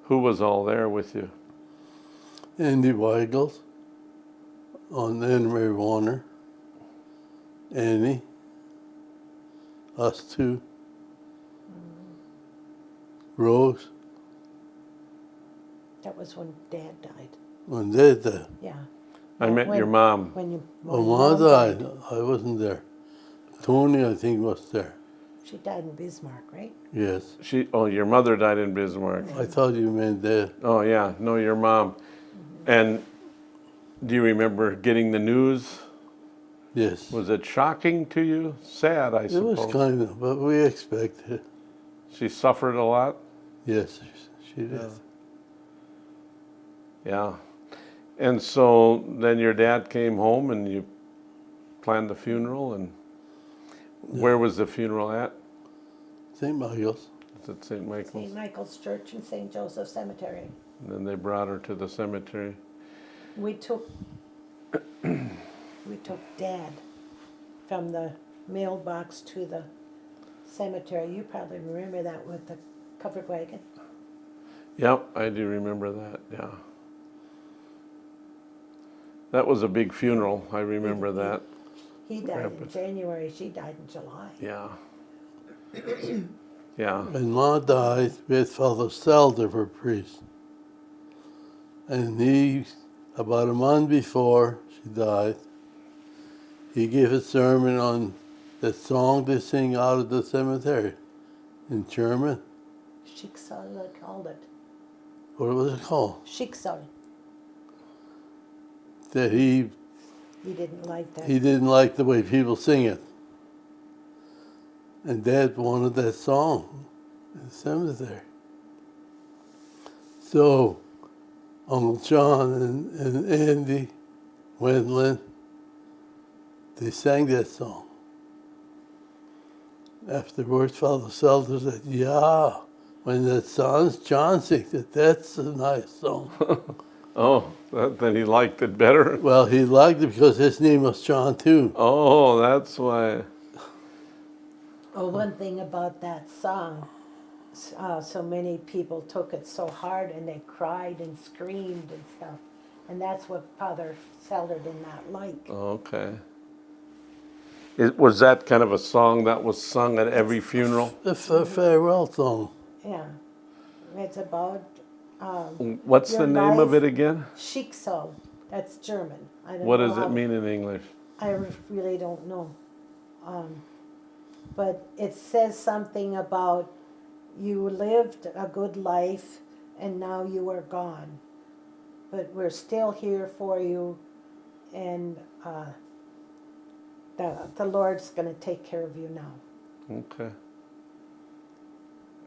Who was all there with you? Andy Weigels, Anne Mary Warner, Annie, us 2, Rose. That was when Dad died. When Dad died. Yeah. I meant When- your mom. When Mom died. I wasn't there. Tony, I think, was there. She died in Bismarck, right? Yes. Your mother died in Bismarck. I thought you meant Dad. Oh yeah, no, your mom. And do you remember getting the news? Yes. Was it shocking to you? Sad, I It suppose. was kind of, but we expected it. She suffered a lot? Yes, she did. Yeah. And so then your dad came home and you planned the funeral, and where was the funeral at? St. Michael's. Is it St. Michael's? St. Michael's Church and St. Joseph Cemetery. And then they brought her to the cemetery. We took Dad from the mailbox to the cemetery. You probably remember that with the covered wagon. Yep, I do remember that, yeah. That was a big funeral, I remember that. He died in Grandpa. January, she died in July. Yeah. Yeah. When Ma died, we had Father Stelter for priest. And he, about a month before she died, he gave a sermon on the song they sing out of the cemetery in German. Schicksal, they called it. What was it called? Schicksal. That he Didn't like that. didn't like the way people sing it. And Dad wanted that song in the cemetery. So Uncle John and Andy Wendland, they sang that song. Afterwards, Father Selder said, yeah, when that song John sings it, that's a nice song. Oh, then he liked it better? Well, he liked it because his name was John too. Oh, that's why. Oh, one thing about that song, so many people took it so hard and they cried and screamed and stuff. And that's what Father Selder did not like. Okay. Was that kind of a song that was sung at every funeral? It's a farewell song. Yeah. It's about What's Your the name of life- it again? Schicksal. That's German. I don't What know does it how- mean in English? I really don't know. But it says something about you lived a good life and now you are gone. But we're still here for you, and the Lord's going to take care of you now. Okay.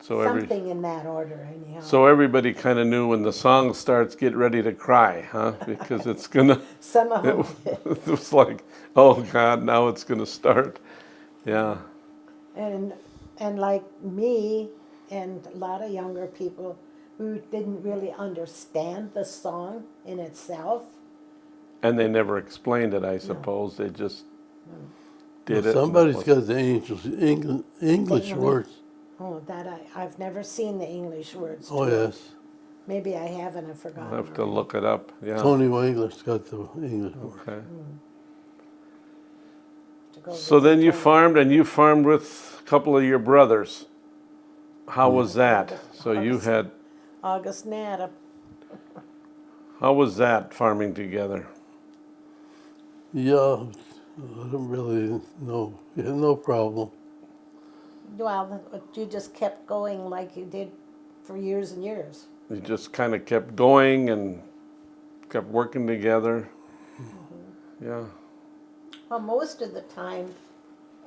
So Something in that order, anyhow. So everybody kind of knew when the song starts, get ready to cry, huh? Because it's gonna. Some of them did. It was like, oh God, now it's gonna start. Yeah. And like me and a lot of younger people who didn't really understand the song in itself. And they never explained it, I suppose. They just did it. Somebody's got the English words. Oh, I've never seen the English words. Oh, to it. yes. Maybe I have and I've forgotten. I'll have to already. look it up. Yeah. Tony Wengler's got the English words. Okay. To go So visit then you Tony. farmed, and you farmed with a couple of your brothers. How was that? So you had. August Nada. How was that farming together? Yeah, I don't really know. We had no problem. Well, you just kept going like you did for years and years. You just kind of kept going and kept working together. Yeah. Well, most of the time,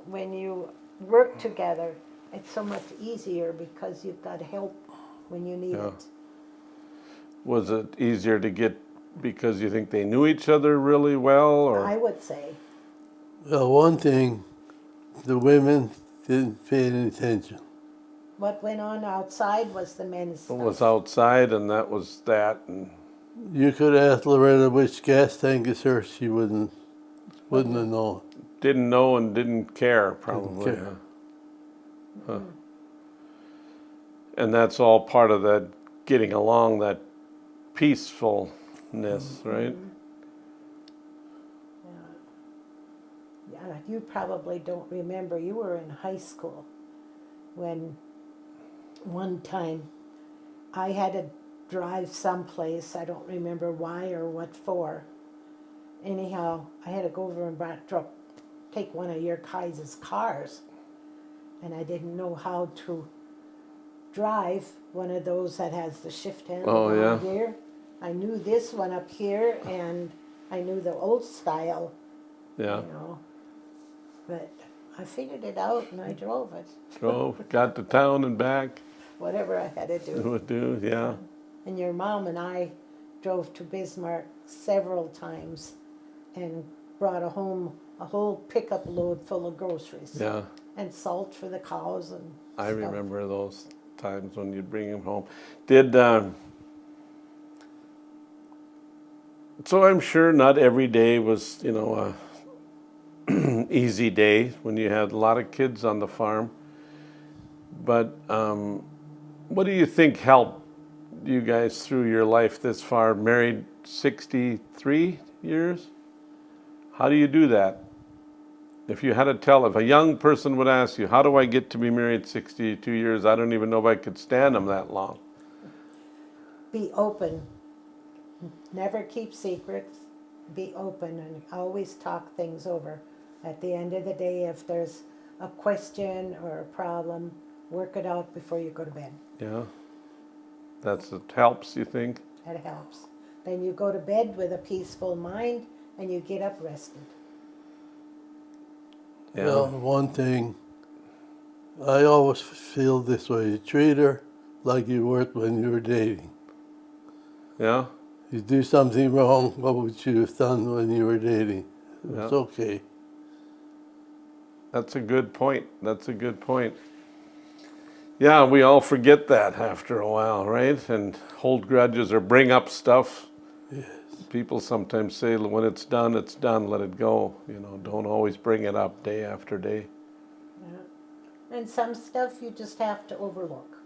when you work together, it's so much easier because you've got help when you need Yeah. it. Was it easier to get because you think they knew each other really well, or I would say. Well, one thing, the women didn't pay any attention. What went on outside was the men's it stuff. was outside and that was that? And You could ask Loretta which gas tank is hers, she wouldn't have known. didn't know and didn't care, probably. care. Huh? And that's all part of that getting along, that peacefulness, right? Yeah, you probably don't remember. You were in high school when one time I had a drive someplace. I don't remember why or what for. Anyhow, I had to go over and take one of your Kai's cars. And I didn't know how to drive one of those that has the shift handle Oh, yeah. down here. I knew this one up here, and I knew the old style, Yeah. you know. But I figured it out, and I drove it. Drove, got to town and back. Whatever I had to do. Would do, yeah. And your mom and I drove to Bismarck several times and brought home a whole pickup load full of groceries. Yeah. And salt for the cows and I stuff. remember those times when you'd bring him home. Did so I'm sure not every day was, you know, a easy day when you had a lot of kids on the farm. But what do you think helped you guys through your life this far? Married 63 years? How do you do that? If you had to tell, if a young person would ask you, how do I get to be married 62 years? I don't even know if I could stand them that long. Be open. Never keep secrets. Be open and always talk things over. At the end of the day, if there's a question or a problem, work it out before you go to bed. Yeah. It helps, you think? That helps. Then you go to bed with a peaceful mind and you get up rested. Yeah. Well, one thing, I always feel this way. You treat her like you were when you were dating. Yeah? You do something wrong, what would you have done when you were dating? Yeah. It's okay. That's a good point. That's a good point. Yeah, we all forget that after a while, right? And hold grudges or bring up stuff. Yes. People sometimes say, when it's done, let it go. You know, don't always bring it up day after day. Yeah. And some stuff you just have to overlook.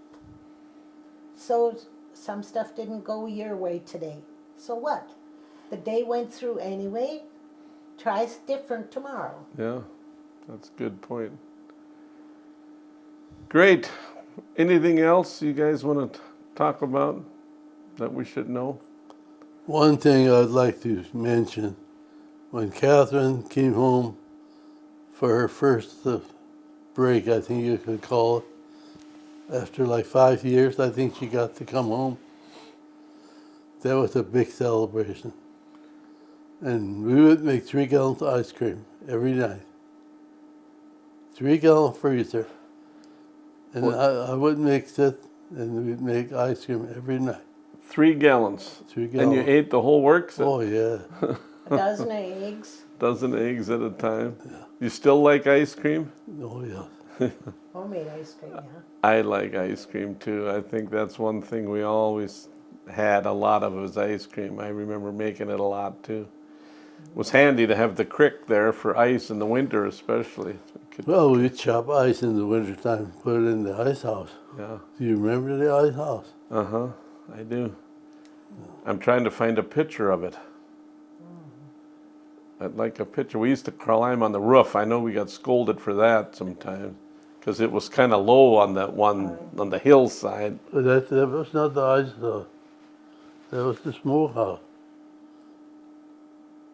So some stuff didn't go your way today. So what? The day went through anyway. Try different tomorrow. Yeah, that's a good point. Great. Anything else you guys want to talk about that we should know? One thing I'd like to mention, when Catherine came home for her first break, I think you could call it, after like 5 years, I think she got to come home. That was a big celebration. And we would make 3 gallons of ice cream every night. 3-gallon freezer. And I would mix it, and we'd make ice cream every night. 3 gallons. 3 And gallons. you ate the whole works? Oh, yeah. A dozen eggs. Dozen eggs at a time. Yeah. You still like ice cream? Oh, yeah. Homemade ice cream, yeah. I like ice cream too. I think that's one thing we always had a lot of was ice cream. I remember making it a lot too. It was handy to have the creek there for ice in the winter especially. Well, we'd chop ice in the wintertime, put it in the ice house. Yeah. Do you remember the ice house? Uh-huh, I do. I'm trying to find a picture of it. I'd like a picture. We used to climb on the roof. I know we got scolded for that sometimes because it was kind of low on that one, on the hillside. But that was not the ice house. That was the smokehouse.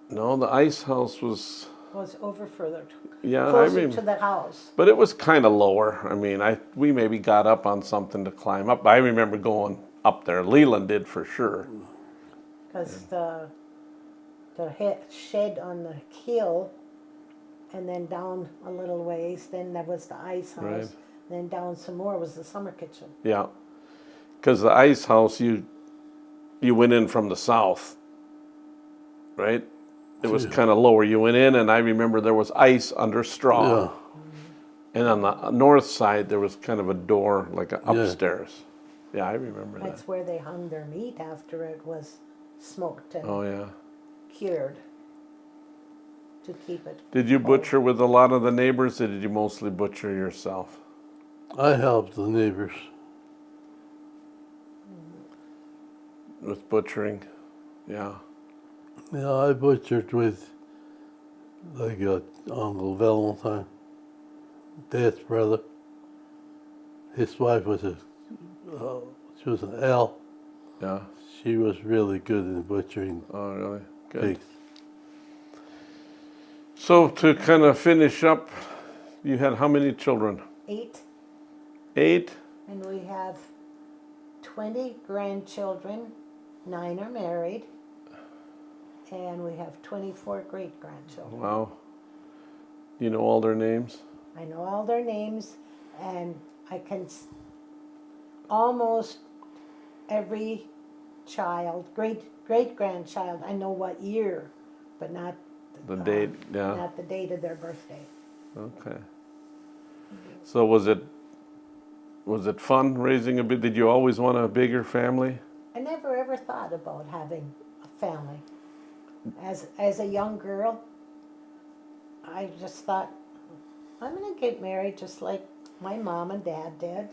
No, the ice house was, Was over further. yeah, I Closer mean, to the house. but it was kind of lower. I mean, we maybe got up on something to climb up. I remember going up there. Leland did for sure. Because the shed on the hill, and then down a little ways, then there was the ice house. Right. Then down some more was the summer kitchen. Yeah, because the ice house, you went in from the south, right? It was kind of lower. You went in, and I remember there was ice under straw. Yeah. And on the north side, there was kind of a door, like upstairs. Yeah, I remember that. That's where they hung their meat after it was smoked and Oh, yeah. cured to keep it. Did you cold. butcher with a lot of the neighbors, or did you mostly butcher yourself? I helped the neighbors. With butchering? Yeah. Yeah, I butchered with like Uncle Valentine, Dad's brother. His wife was she was an L, Yeah. She was really good in butchering Oh, really? Good. pigs. So to kind of finish up, you had how many children? 8, 8? and we have 20 grandchildren. 9 are married, and we have 24 great-grandchildren. Wow. You know all their names? I know all their names, and I can almost every child, great-grandchild, I know what year, but not The date, yeah. not the date of their birthday. Okay. So was it fun raising a bit? Did you always want a bigger family? I never ever thought about having a family. As a young girl, I just thought, I'm gonna get married just like my mom and dad did.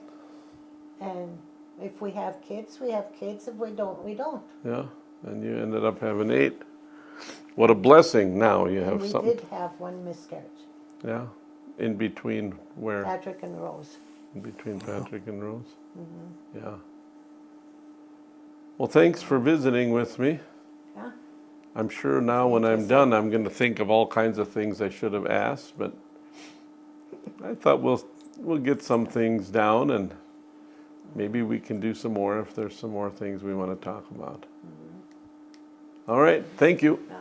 And if we have kids, we have kids. If we don't, we don't. Yeah. And you ended up having 8. What a blessing now you And have we something. did have one miscarriage, Yeah. In between where? Patrick and Rose. In between Patrick and Rose? Mm-hmm. Yeah. Well, thanks for visiting with me. Yeah. I'm sure now when I'm done, I'm going to think of all kinds of things I should have asked, but I thought we'll get some things down and maybe we can do some more if there's some more things we want to talk about. All right. Thank you. Yeah.